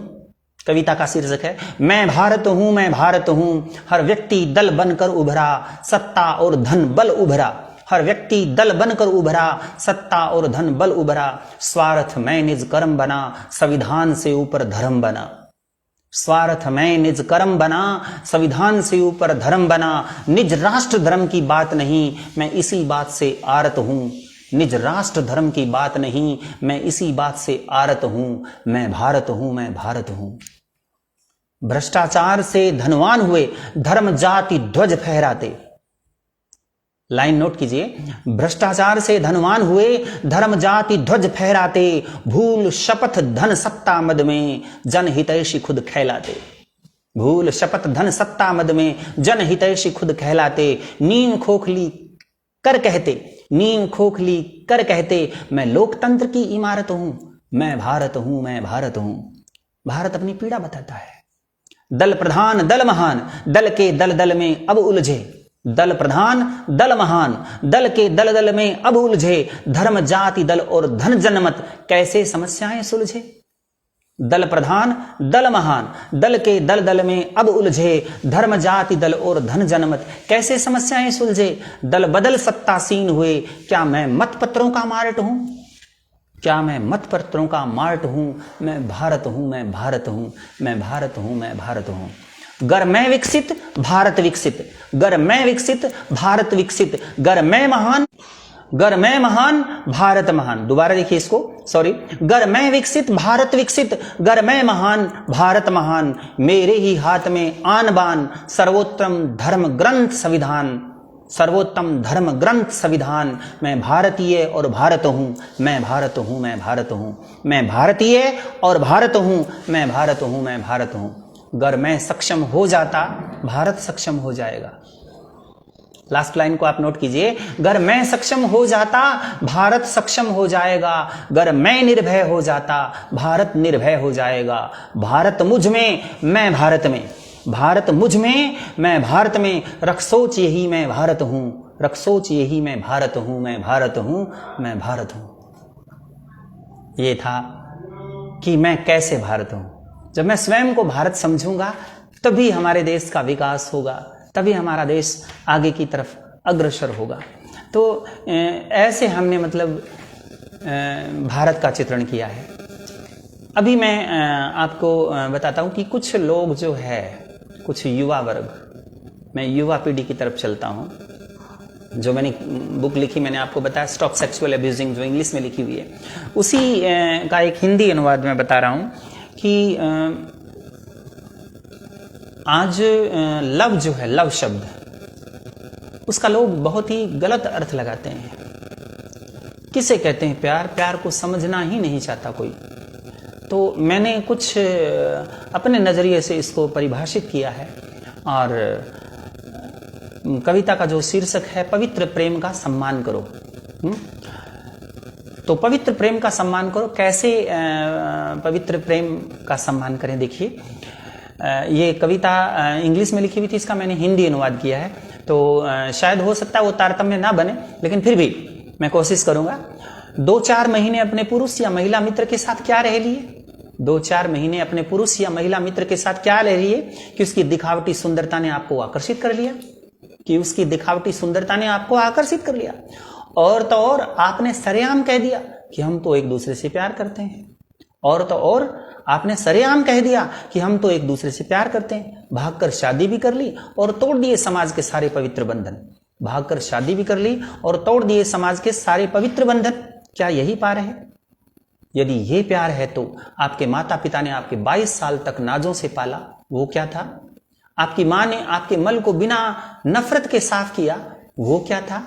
S1: कविता का शीर्षक है मैं भारत हूं, मैं भारत हूं। हर व्यक्ति दल बनकर उभरा, सत्ता और धन बल उभरा। हर व्यक्ति दल बनकर उभरा, सत्ता और धन बल उभरा। स्वार्थ में निज कर्म बना, संविधान से ऊपर धर्म बना। स्वार्थ में निज कर्म बना, संविधान से ऊपर धर्म बना। निज राष्ट्र धर्म की बात नहीं, मैं इसी बात से आरत हूं। निज राष्ट्र धर्म की बात नहीं, मैं इसी बात से आरत हूं। मैं भारत हूं, मैं भारत हूं। भ्रष्टाचार से धनवान हुए, धर्म जाति ध्वज फहराते। लाइन नोट कीजिए। भ्रष्टाचार से धनवान हुए, धर्म जाति ध्वज फहराते, भूल शपथ धन सत्ता मद में जन हितैषी खुद कहलाते। भूल शपथ धन सत्ता मद में जन हितैषी खुद कहलाते। नीम खोखली कर कहते, नीम खोखली कर कहते, मैं लोकतंत्र की इमारत हूं, मैं भारत हूं, मैं भारत हूं। भारत अपनी पीड़ा बताता है। दल प्रधान दल महान, दल के दल दल में अब उलझे। दल प्रधान दल महान, दल के दल दल में अब उलझे, धर्म जाति दल और धन जनमत कैसे समस्याएं सुलझे। दल प्रधान दल महान, दल के दल दल में अब उलझे, धर्म जाति दल और धन जनमत कैसे समस्याएं सुलझे। दल बदल सत्तासीन हुए, क्या मैं मतपत्रों का मार्ट हूं, क्या मैं मतपत्रों का मार्ट हूं। मैं भारत हूं, मैं भारत हूं, मैं भारत हूं, मैं भारत हूं। गर मैं विकसित भारत विकसित, गर मैं विकसित भारत विकसित, गर मैं महान, गर मैं महान भारत महान। दोबारा देखिए इसको, सॉरी। गर मैं विकसित भारत विकसित, गर मैं महान भारत महान, मेरे ही हाथ में आन बान, सर्वोत्तम धर्म ग्रंथ संविधान, सर्वोत्तम धर्म ग्रंथ संविधान। मैं भारतीय और भारत हूं, मैं भारत हूं, मैं भारत हूं, मैं भारतीय और भारत हूं, मैं भारत हूं, मैं भारत हूं। गर मैं सक्षम हो जाता, भारत सक्षम हो जाएगा। लास्ट लाइन को आप नोट कीजिए। गर मैं सक्षम हो जाता, भारत सक्षम हो जाएगा। गर मैं निर्भय हो जाता, भारत निर्भय हो जाएगा। भारत मुझ में, मैं भारत में, भारत मुझ में, मैं भारत में, रख सोच यही मैं भारत हूं, रख सोच यही मैं भारत हूं, मैं भारत हूं, मैं भारत हूं। ये था कि मैं कैसे भारत हूं। जब मैं स्वयं को भारत समझूंगा तभी हमारे देश का विकास होगा, तभी हमारा देश आगे की तरफ अग्रसर होगा। तो ऐसे हमने मतलब भारत का चित्रण किया है। अभी मैं आपको बताता हूं कि कुछ लोग जो है, कुछ युवा वर्ग, मैं युवा पीढ़ी की तरफ चलता हूं। जो मैंने बुक लिखी, मैंने आपको बताया स्टॉप सेक्सुअल अब्यूजिंग, जो इंग्लिश में लिखी हुई है, उसी का एक हिंदी अनुवाद मैं बता रहा हूं कि आज लव जो है, लव शब्द, उसका लोग बहुत ही गलत अर्थ लगाते हैं। किसे कहते हैं प्यार? प्यार को समझना ही नहीं चाहता कोई। तो मैंने कुछ अपने नज़रिए से इसको परिभाषित किया है और कविता का जो शीर्षक है पवित्र प्रेम का सम्मान करो। तो पवित्र प्रेम का सम्मान करो, कैसे पवित्र प्रेम का सम्मान करें? देखिए, ये कविता इंग्लिश में लिखी हुई थी, इसका मैंने हिंदी अनुवाद किया है। तो शायद हो सकता है वो तारतम्य ना बने, लेकिन फिर भी मैं कोशिश करूंगा। 2-4 महीने अपने पुरुष या महिला मित्र के साथ क्या रह लिए? 2-4 महीने अपने पुरुष या महिला मित्र के साथ क्या रह लिए कि उसकी दिखावटी सुंदरता ने आपको आकर्षित कर लिया, कि उसकी दिखावटी सुंदरता ने आपको आकर्षित कर लिया। और तो और आपने सरेआम कह दिया कि हम तो एक दूसरे से प्यार करते हैं। और तो और आपने सरेआम कह दिया कि हम तो एक दूसरे से प्यार करते हैं। भागकर शादी भी कर ली और तोड़ दिए समाज के सारे पवित्र बंधन। भागकर शादी भी कर ली और तोड़ दिए समाज के सारे पवित्र बंधन। क्या यही प्यार है? यदि ये प्यार है तो आपके माता पिता ने आपके 22 साल तक नाजों से पाला, वो क्या था? आपकी मां ने आपके मल को बिना नफरत के साफ किया, वो क्या था?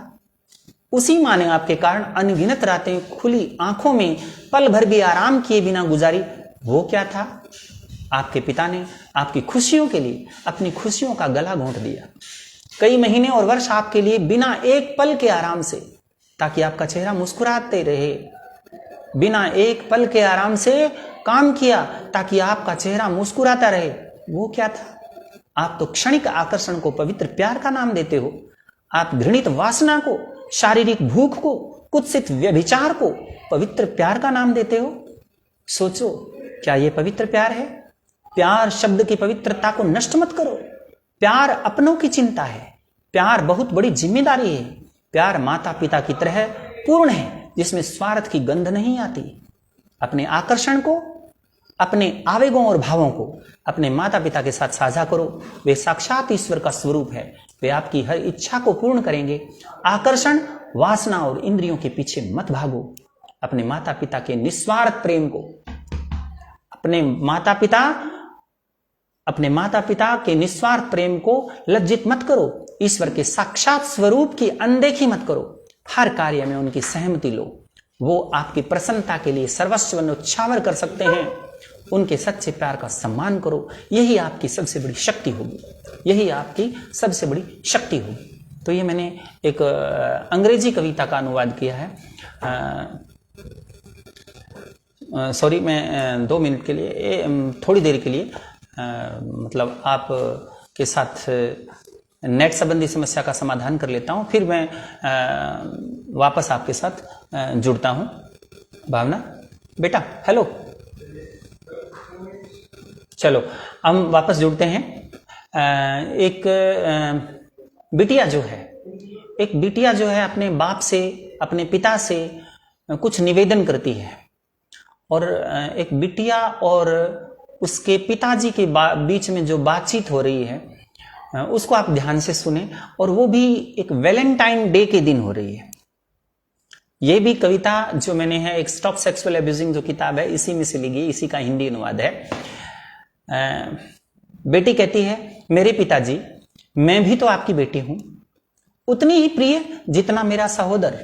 S1: उसी मां ने आपके कारण अनगिनत रातें खुली आंखों में पल भर भी आराम किए बिना गुजारी, वो क्या था? आपके पिता ने आपकी खुशियों के लिए अपनी खुशियों का गला घोंट दिया। कई महीने और वर्ष आपके लिए बिना एक पल के आराम से, ताकि आपका चेहरा मुस्कुराते रहे, बिना एक पल के आराम से काम किया ताकि आपका चेहरा मुस्कुराता रहे, वो क्या था? आप तो क्षणिक आकर्षण को पवित्र प्यार का नाम देते हो। आप घृणित वासना को, शारीरिक भूख को, कुत्सित व्यभिचार को पवित्र प्यार का नाम देते हो। सोचो, क्या यह पवित्र प्यार है? प्यार शब्द की पवित्रता को नष्ट मत करो। प्यार अपनों की चिंता है। प्यार बहुत बड़ी जिम्मेदारी है। प्यार माता पिता की तरह पूर्ण है, जिसमें स्वार्थ की गंध नहीं आती। अपने आकर्षण को, अपने आवेगों और भावों को अपने माता पिता के साथ साझा करो। वे साक्षात ईश्वर का स्वरूप है। वे आपकी हर इच्छा को पूर्ण करेंगे। आकर्षण, वासना और इंद्रियों के पीछे मत भागो। अपने माता पिता के निस्वार्थ प्रेम को, अपने माता पिता अपने माता पिता के निस्वार्थ प्रेम को लज्जित मत करो। ईश्वर के साक्षात स्वरूप की अनदेखी मत करो। हर कार्य में उनकी सहमति लो। वो आपकी प्रसन्नता के लिए सर्वस्व न्यौछावर कर सकते हैं। उनके सच्चे प्यार का सम्मान करो। यही आपकी सबसे बड़ी शक्ति होगी। यही आपकी सबसे बड़ी शक्ति होगी। तो ये मैंने एक अंग्रेजी कविता का अनुवाद किया है। सॉरी, मैं 2 मिनट के लिए, थोड़ी देर के लिए मतलब आप के साथ नेट संबंधी समस्या का समाधान कर लेता हूं, फिर मैं वापस आपके साथ जुड़ता हूं। भावना बेटा, हेलो, चलो हम वापस जुड़ते हैं। एक बिटिया जो है अपने बाप से, अपने पिता से कुछ निवेदन करती है, और एक बिटिया और उसके पिताजी के बीच में जो बातचीत हो रही है उसको आप ध्यान से सुने, और वो भी एक वैलेंटाइन डे के दिन हो रही है। ये भी कविता जो मैंने है, एक स्टॉप सेक्सुअल अब्यूजिंग जो किताब है, इसी में से ली गई, इसी का हिंदी अनुवाद है। बेटी कहती है, मेरे पिताजी, मैं भी तो आपकी बेटी हूं, उतनी ही प्रिय जितना मेरा सहोदर।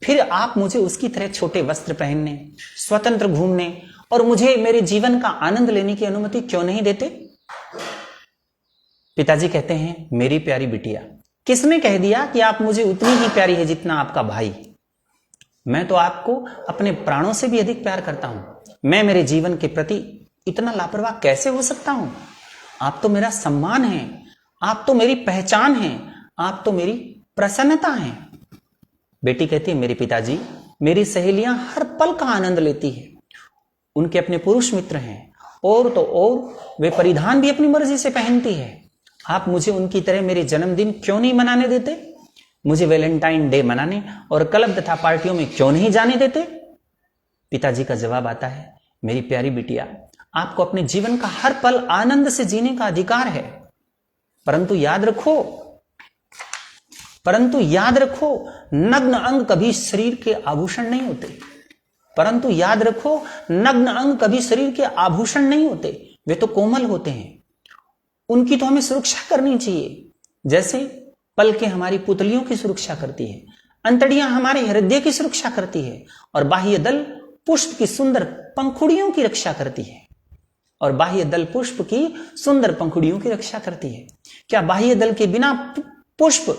S1: फिर आप मुझे उसकी तरह छोटे वस्त्र पहनने, स्वतंत्र घूमने और मुझे मेरे जीवन का आनंद लेने की अनुमति क्यों नहीं देते? पिताजी कहते हैं, मेरी प्यारी बिटिया, किसने कह दिया कि आप मुझे उतनी ही प्यारी है जितना आपका भाई? मैं तो आपको अपने प्राणों से भी अधिक प्यार करता हूं। मैं मेरे जीवन के प्रति इतना लापरवाह कैसे हो सकता हूं? आप तो मेरा सम्मान हैं, आप तो मेरी पहचान हैं, आप तो मेरी प्रसन्नता हैं। बेटी कहती है, मेरे पिताजी, मेरी सहेलियां हर पल का आनंद लेती है। उनके अपने पुरुष मित्र हैं, और तो और वे परिधान भी अपनी मर्जी से पहनती है। आप मुझे उनकी तरह मेरे जन्मदिन क्यों नहीं मनाने देते? मुझे वैलेंटाइन डे मनाने और क्लब तथा पार्टियों में क्यों नहीं जाने देते? पिताजी का जवाब आता है, मेरी प्यारी बिटिया, आपको अपने जीवन का हर पल आनंद से जीने का अधिकार है, परंतु याद रखो, नग्न अंग कभी शरीर के आभूषण नहीं होते। परंतु याद रखो, नग्न अंग कभी शरीर के आभूषण नहीं होते, वे तो कोमल होते हैं। उनकी तो हमें सुरक्षा करनी चाहिए, जैसे पलकें हमारी पुतलियों की सुरक्षा करती है, अंतड़ियां हमारे हृदय की सुरक्षा करती है, और बाह्य दल पुष्प की सुंदर पंखुड़ियों की रक्षा करती है। और बाह्य दल पुष्प की सुंदर पंखुड़ियों की रक्षा करती है। क्या बाह्य दल के बिना पुष्प,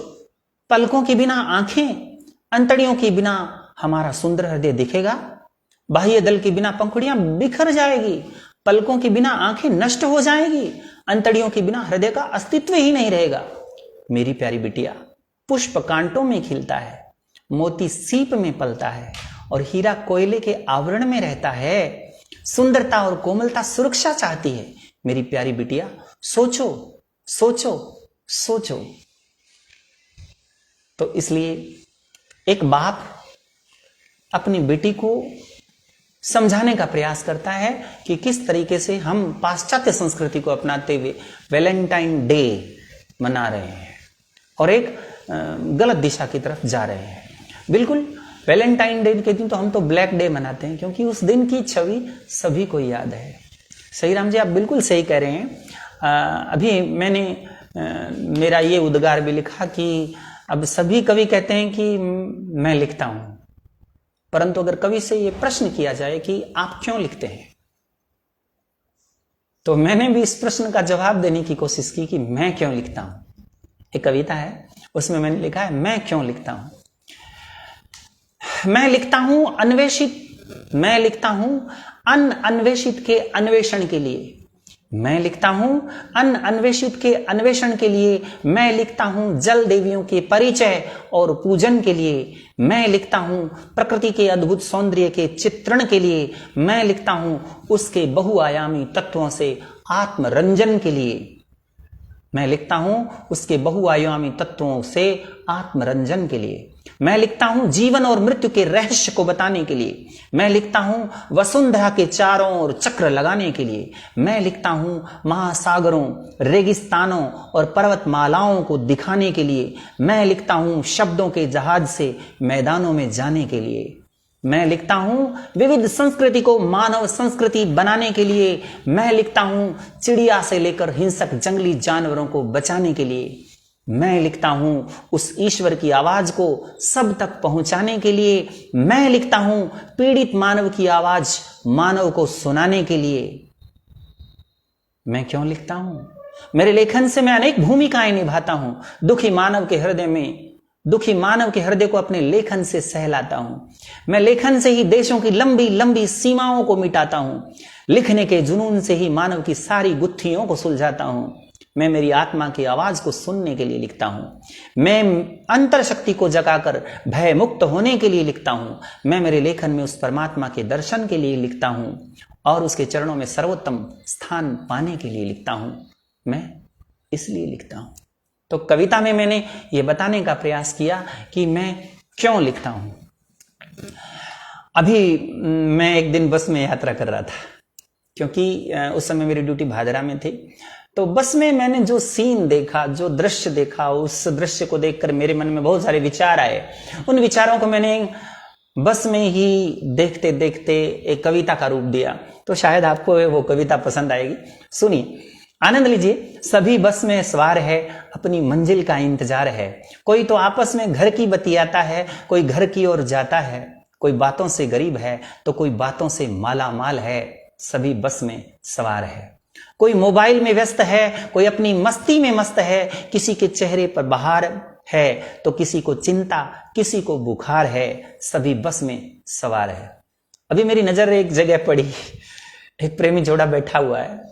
S1: पलकों के बिना आंखें, अंतड़ियों के बिना हमारा सुंदर हृदय दिखेगा? बाह्य दल के बिना पंखुड़ियां बिखर जाएगी, पलकों के बिना आंखें नष्ट हो जाएगी, अंतड़ियों के बिना हृदय का अस्तित्व ही नहीं रहेगा। मेरी प्यारी बिटिया, पुष्प कांटों में खिलता है, मोती सीप में पलता है, और हीरा कोयले के आवरण में रहता है। सुंदरता और कोमलता सुरक्षा चाहती है। मेरी प्यारी बिटिया, सोचो सोचो सोचो। तो इसलिए एक बाप अपनी बेटी को समझाने का प्रयास करता है कि किस तरीके से हम पाश्चात्य संस्कृति को अपनाते हुए वैलेंटाइन डे मना रहे हैं और एक गलत दिशा की तरफ जा रहे हैं। बिल्कुल, वैलेंटाइन डे के दिन तो हम तो ब्लैक डे मनाते हैं, क्योंकि उस दिन की छवि सभी को याद है। सही राम जी, आप बिल्कुल सही कह रहे हैं। अभी मैंने मेरा ये उद्गार भी लिखा कि अब सभी कवि कहते हैं कि मैं लिखता हूं, परंतु अगर कवि से ये प्रश्न किया जाए कि आप क्यों लिखते हैं, तो मैंने भी इस प्रश्न का जवाब देने की कोशिश की कि मैं क्यों लिखता हूं। एक कविता है, उसमें मैंने लिखा है, मैं क्यों लिखता हूं। मैं लिखता हूं अनअन्वेषित के अन्वेषण के लिए। मैं लिखता हूं अनअन्वेषित के अन्वेषण के लिए। मैं लिखता हूं जल देवियों के परिचय और पूजन के लिए। मैं लिखता हूं प्रकृति के अद्भुत सौंदर्य के चित्रण के लिए। मैं लिखता हूं उसके बहुआयामी तत्वों से आत्मरंजन के लिए। मैं लिखता हूं उसके बहुआयामी तत्वों से आत्मरंजन के लिए। मैं लिखता हूं जीवन और मृत्यु के रहस्य को बताने के लिए। मैं लिखता हूं वसुंधरा के चारों ओर चक्र लगाने के लिए। मैं लिखता हूं महासागरों, रेगिस्तानों और पर्वतमालाओं को दिखाने के लिए। मैं लिखता हूं शब्दों के जहाज से मैदानों में जाने के लिए। मैं लिखता हूं विविध संस्कृति को मानव संस्कृति बनाने के लिए। मैं लिखता हूं चिड़िया से लेकर हिंसक जंगली जानवरों को बचाने के लिए। मैं लिखता हूं उस ईश्वर की आवाज को सब तक पहुंचाने के लिए। मैं लिखता हूं पीड़ित मानव की आवाज मानव को सुनाने के लिए। मैं क्यों लिखता हूं? मेरे लेखन से मैं अनेक भूमिकाएं निभाता हूं। दुखी मानव के हृदय को अपने लेखन से सहलाता हूं। मैं लेखन से ही देशों की लंबी लंबी सीमाओं को मिटाता हूं। लिखने के जुनून से ही मानव की सारी गुत्थियों को सुलझाता हूं। मैं मेरी आत्मा की आवाज को सुनने के लिए लिखता हूं। मैं अंतर शक्ति को जगाकर भय मुक्त होने के लिए लिखता हूं। मैं मेरे लेखन में उस परमात्मा के दर्शन के लिए लिखता हूं और उसके चरणों में सर्वोत्तम स्थान पाने के लिए लिखता हूं। मैं इसलिए लिखता हूं। तो कविता में मैंने ये बताने का प्रयास किया कि मैं क्यों लिखता हूं। अभी मैं एक दिन बस में यात्रा कर रहा था, क्योंकि उस समय मेरी ड्यूटी भादरा में थी। तो बस में मैंने जो सीन देखा, जो दृश्य देखा, उस दृश्य को देखकर मेरे मन में बहुत सारे विचार आए। उन विचारों को मैंने बस में ही देखते देखते एक कविता का रूप दिया। तो शायद आपको वो कविता पसंद आएगी। सुनिए, आनंद लीजिए। सभी बस में सवार है, अपनी मंजिल का इंतजार है। कोई तो आपस में घर की बतियाता है, कोई घर की ओर जाता है। कोई बातों से गरीब है तो कोई बातों से माला माल है। सभी बस में सवार है। कोई मोबाइल में व्यस्त है, कोई अपनी मस्ती में मस्त है। किसी के चेहरे पर बहार है तो किसी को चिंता, किसी को बुखार है। सभी बस में सवार है। अभी मेरी नजर एक जगह पड़ी, एक प्रेमी जोड़ा बैठा हुआ है।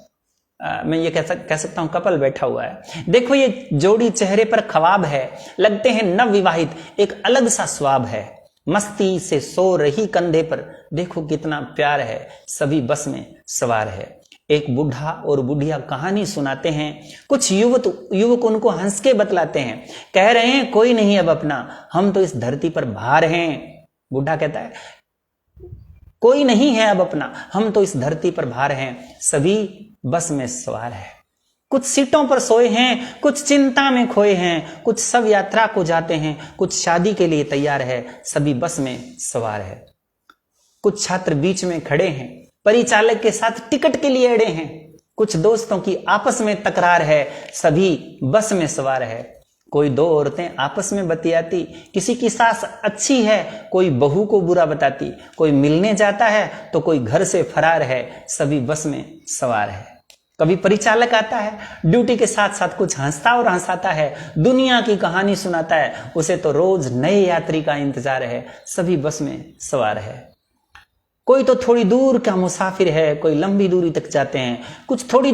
S1: मैं ये कह सकता हूं कपल बैठा हुआ है। देखो ये जोड़ी चेहरे पर ख्वाब है, लगते हैं नव विवाहित, एक अलग सा स्वाब है। मस्ती से सो रही कंधे पर, देखो कितना प्यार है। सभी बस में सवार है। एक बूढ़ा और बुढ़िया कहानी सुनाते हैं। कुछ युवक उनको हंस के बतलाते हैं। कह रहे हैं कोई नहीं अब अपना, हम तो इस धरती पर भार हैं। बूढ़ा कहता है कोई नहीं है अब अपना, हम तो इस धरती पर भार हैं। सभी बस में सवार है। कुछ सीटों पर सोए हैं, कुछ चिंता में खोए हैं। कुछ सब यात्रा को जाते हैं, कुछ शादी के लिए तैयार है। सभी बस में सवार है। कुछ छात्र बीच में खड़े हैं, परिचालक के साथ टिकट के लिए अड़े हैं। कुछ दोस्तों की आपस में तकरार है। सभी बस में सवार है। कोई दो औरतें आपस में बतियाती, किसी की सास अच्छी है, कोई बहू को बुरा बताती। कोई मिलने जाता है तो कोई घर से फरार है। सभी बस में सवार है। कभी परिचालक आता है, ड्यूटी के साथ साथ कुछ हंसता और हंसाता है, दुनिया की कहानी सुनाता है। उसे तो रोज नए यात्री का इंतजार है। सभी बस में सवार है। कोई तो थोड़ी दूर का मुसाफिर है, कोई लंबी दूरी तक जाते हैं। कुछ थोड़ी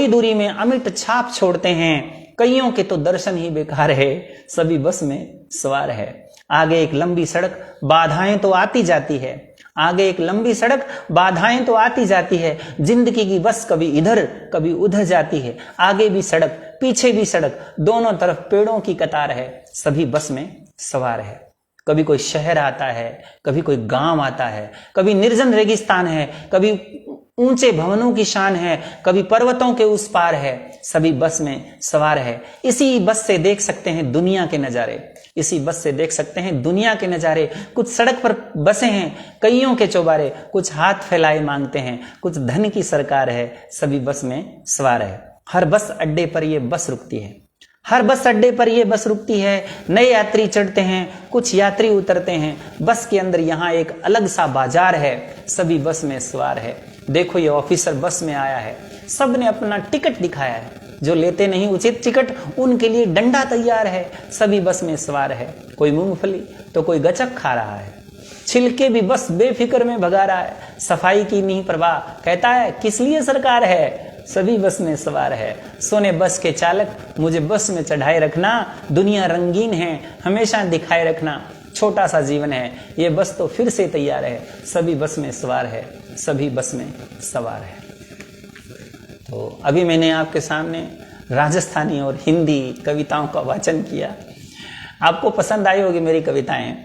S1: दूरी में अमिट छाप छोड़ते हैं। कईयों के तो दर्शन ही बेकार है। सभी बस में सवार है। आगे एक लंबी सड़क, बाधाएं तो आती जाती है। आगे एक लंबी सड़क, बाधाएं तो आती जाती है। जिंदगी की बस कभी इधर कभी उधर जाती है। आगे भी सड़क, पीछे भी सड़क, दोनों तरफ पेड़ों की कतार है। सभी बस में सवार है। कभी कोई शहर आता है, कभी कोई गांव आता है, कभी निर्जन रेगिस्तान है, कभी ऊंचे भवनों की शान है, कभी पर्वतों के उस पार है। सभी बस में सवार है। इसी बस से देख सकते हैं दुनिया के नजारे। इसी बस से देख सकते हैं दुनिया के नजारे। कुछ सड़क पर बसे हैं, कईयों के चौबारे। कुछ हाथ फैलाए मांगते हैं, कुछ धन की सरकार है। सभी बस में सवार है। हर बस अड्डे पर ये बस रुकती है। हर बस अड्डे पर ये बस रुकती है। नए यात्री चढ़ते हैं, कुछ यात्री उतरते हैं। बस के अंदर यहाँ एक अलग सा बाजार है। सभी बस में सवार है। देखो ये ऑफिसर बस में आया है, सब ने अपना टिकट दिखाया है। जो लेते नहीं उचित टिकट, उनके लिए डंडा तैयार है। सभी बस में सवार है। कोई मूंगफली तो कोई गचक खा रहा है। छिलके भी बस बेफिक्र में भगा रहा है। सफाई की नहीं परवाह, कहता है किस लिए सरकार है। सभी बस में सवार है। सोने बस के चालक, मुझे बस में चढ़ाए रखना। दुनिया रंगीन है, हमेशा दिखाए रखना। छोटा सा जीवन है, ये बस तो फिर से तैयार है। सभी बस में सवार है। सभी बस में सवार है। तो अभी मैंने आपके सामने राजस्थानी और हिंदी कविताओं का वाचन किया। आपको पसंद आई होगी मेरी कविताएं।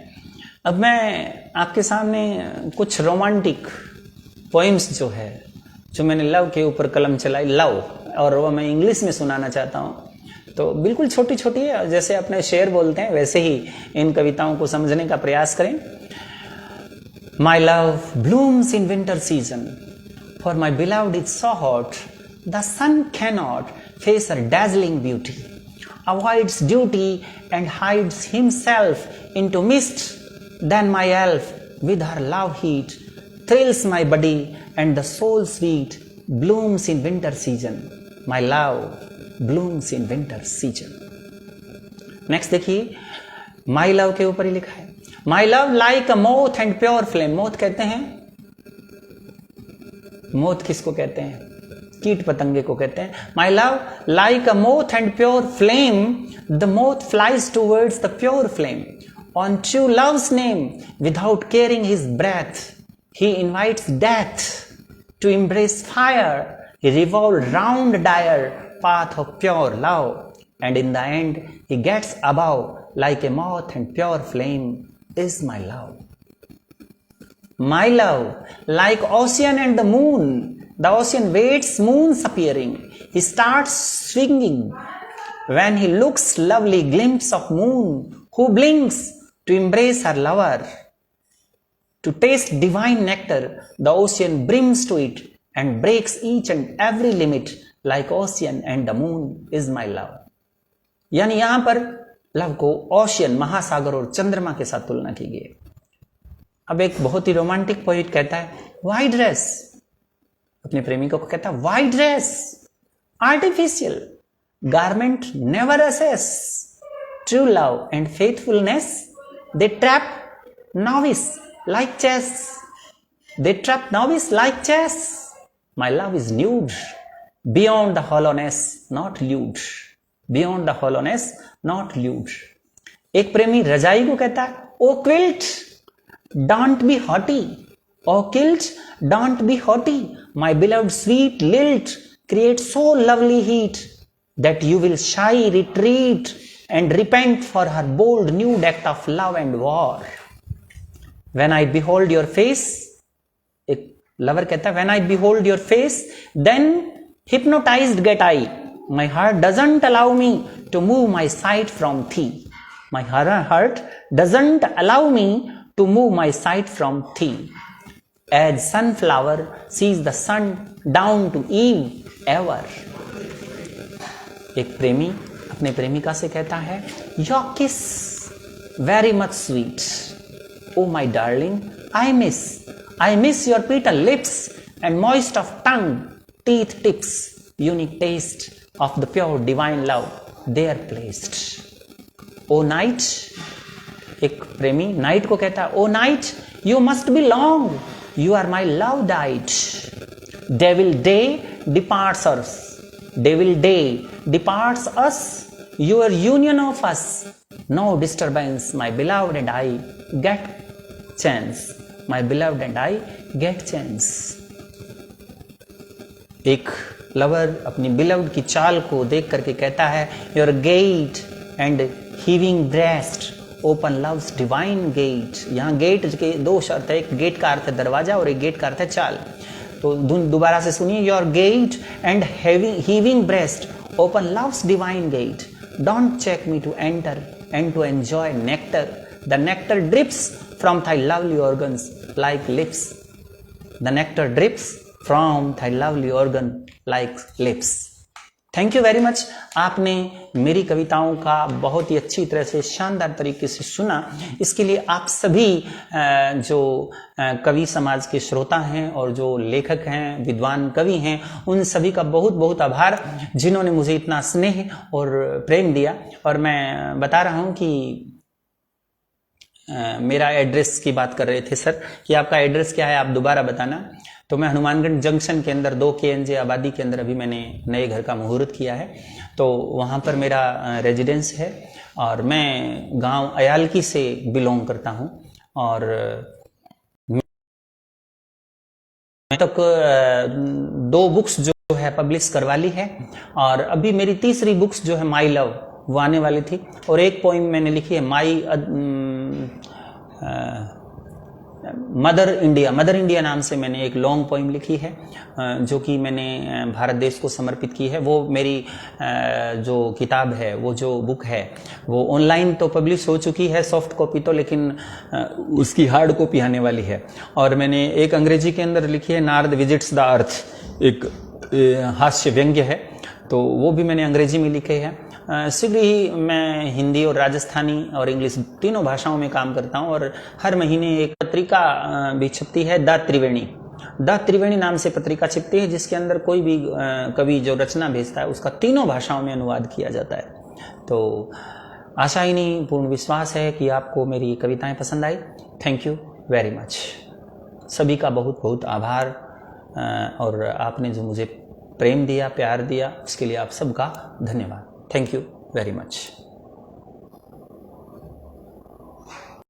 S1: अब मैं आपके सामने कुछ रोमांटिक पोइम्स जो मैंने लव के ऊपर कलम चलाई, लव, और वो मैं इंग्लिश में सुनाना चाहता हूँ। तो बिल्कुल छोटी छोटी है, जैसे अपने शेर बोलते हैं वैसे ही इन कविताओं को समझने का प्रयास करें। My love blooms in winter season, for my beloved is so hot, the sun cannot face her dazzling beauty, avoids duty and hides himself into mist. Then my elf, with her love heat, thrills my body and the soul sweet, blooms in winter season. My love blooms in winter season. Next देखिए, my love के ऊपर ही लिखा है, माई love like a moth and pure flame. Moth कहते हैं, moth किसको कहते हैं? कीट पतंगे को कहते हैं. My love like a moth and pure flame, the moth flies towards the pure flame. On true love's name, without caring his breath, he invites death to embrace fire. He revolved round dire path of pure love, and in the end he gets above like a moth and pure flame is my love. My love, like ocean and the moon, the ocean waits moon's appearing. He starts swinging when he looks lovely glimpse of moon, who blinks to embrace her lover. To taste divine nectar, the ocean brims to it and breaks each and every limit like ocean and the moon is my love. यानी यहां पर love को ocean, महासागर और चंद्रमा के साथ तुलना की गई. अब एक बहुत ही रोमांटिक पोइट कहता है, वाई ड्रेस, अपने प्रेमिका को कहता है, why dress artificial garment never assess true love and faithfulness. They trap novice like chess. They trap novice like chess. My love is nude, beyond the hollowness, not lewd. Beyond the hollowness, not lewd. एक प्रेमी रजाई को कहता है, O quilt don't be haughty, O quilt don't be haughty. My beloved sweet lilt creates so lovely heat that you will shy retreat and repent for her bold nude act of love and war. When I behold your face, एक lover कहता है, when I behold your face, then hypnotized get I. My heart doesn't allow me to move my sight from thee. My heart doesn't allow me to move my sight from thee. As sunflower sees the sun down to eve ever. एक प्रेमी अपने प्रेमिका से कहता है, your kiss very much sweet. Oh my darling, I miss your petal lips and moist of tongue, teeth tips, unique taste of the pure divine love there placed. Oh night, एक प्रेमी night को कहता है, oh night, you must be long, you are my love died. Devil day departs us, devil day departs us, your union of us, no disturbance, my beloved and I get chance. My beloved and I get chance. एक lover अपनी beloved की चाल को देख करके कहता है, your gate and heaving breast open love's divine gate. यहाँ गेट के दो शर्त है, एक गेट का अर्थ है दरवाजा और एक गेट का अर्थ है चाल. तो दोबारा से सुनिए, your gate and heaving breast open love's divine gate. Don't check me to enter and to enjoy nectar. The nectar drips from thy lovely organs like lips. The nectar drips from thy lovely organ like lips. Thank you very much. आपने मेरी कविताओं का बहुत ही अच्छी तरह से शानदार तरीके से सुना. इसके लिए आप सभी जो कवि समाज के श्रोता हैं और जो लेखक हैं, विद्वान कवि हैं, उन सभी का बहुत बहुत आभार जिन्होंने मुझे इतना स्नेह और प्रेम दिया. और मैं बता रहा हूं कि मेरा एड्रेस की बात कर रहे थे सर कि आपका एड्रेस क्या है, आप दोबारा बताना. तो मैं हनुमानगढ़ जंक्शन के अंदर 2 KNJ आबादी के अंदर अभी मैंने नए घर का मुहूर्त किया है, तो वहाँ पर मेरा रेजिडेंस है. और मैं गांव अयालकी से बिलोंग करता हूँ. और मैं तक 2 बुक्स जो है पब्लिश करवा ली है. और अभी मेरी तीसरी बुक्स जो है माई लव वो आने वाली थी. और एक पोइम मैंने लिखी है मदर इंडिया नाम से मैंने एक लॉन्ग पोइम लिखी है, जो कि मैंने भारत देश को समर्पित की है। वो मेरी जो किताब है, वो जो बुक है, वो ऑनलाइन तो पब्लिश हो चुकी है, सॉफ्ट कॉपी तो, लेकिन उसकी हार्ड कॉपी आने वाली है। और मैंने एक अंग्रेजी के अंदर लिखी है, नारद विजिट्स द अर्थ, एक हास्य व्यंग्य है, तो वो भी मैंने अंग्रेजी में लिखे हैं। शीघ्र ही मैं हिंदी और राजस्थानी और इंग्लिश तीनों भाषाओं में काम करता हूं, और हर महीने एक पत्रिका भी छपती है, द त्रिवेणी नाम से पत्रिका छपती है, जिसके अंदर कोई भी कवि जो रचना भेजता है उसका तीनों भाषाओं में अनुवाद किया जाता है। तो आशा ही नहीं, पूर्ण विश्वास है कि आपको मेरी कविताएं पसंद आई। Thank you very much. सभी का बहुत बहुत आभार, और आपने जो मुझे प्रेम दिया, प्यार दिया, उसके लिए आप सबका धन्यवाद। Thank you very much.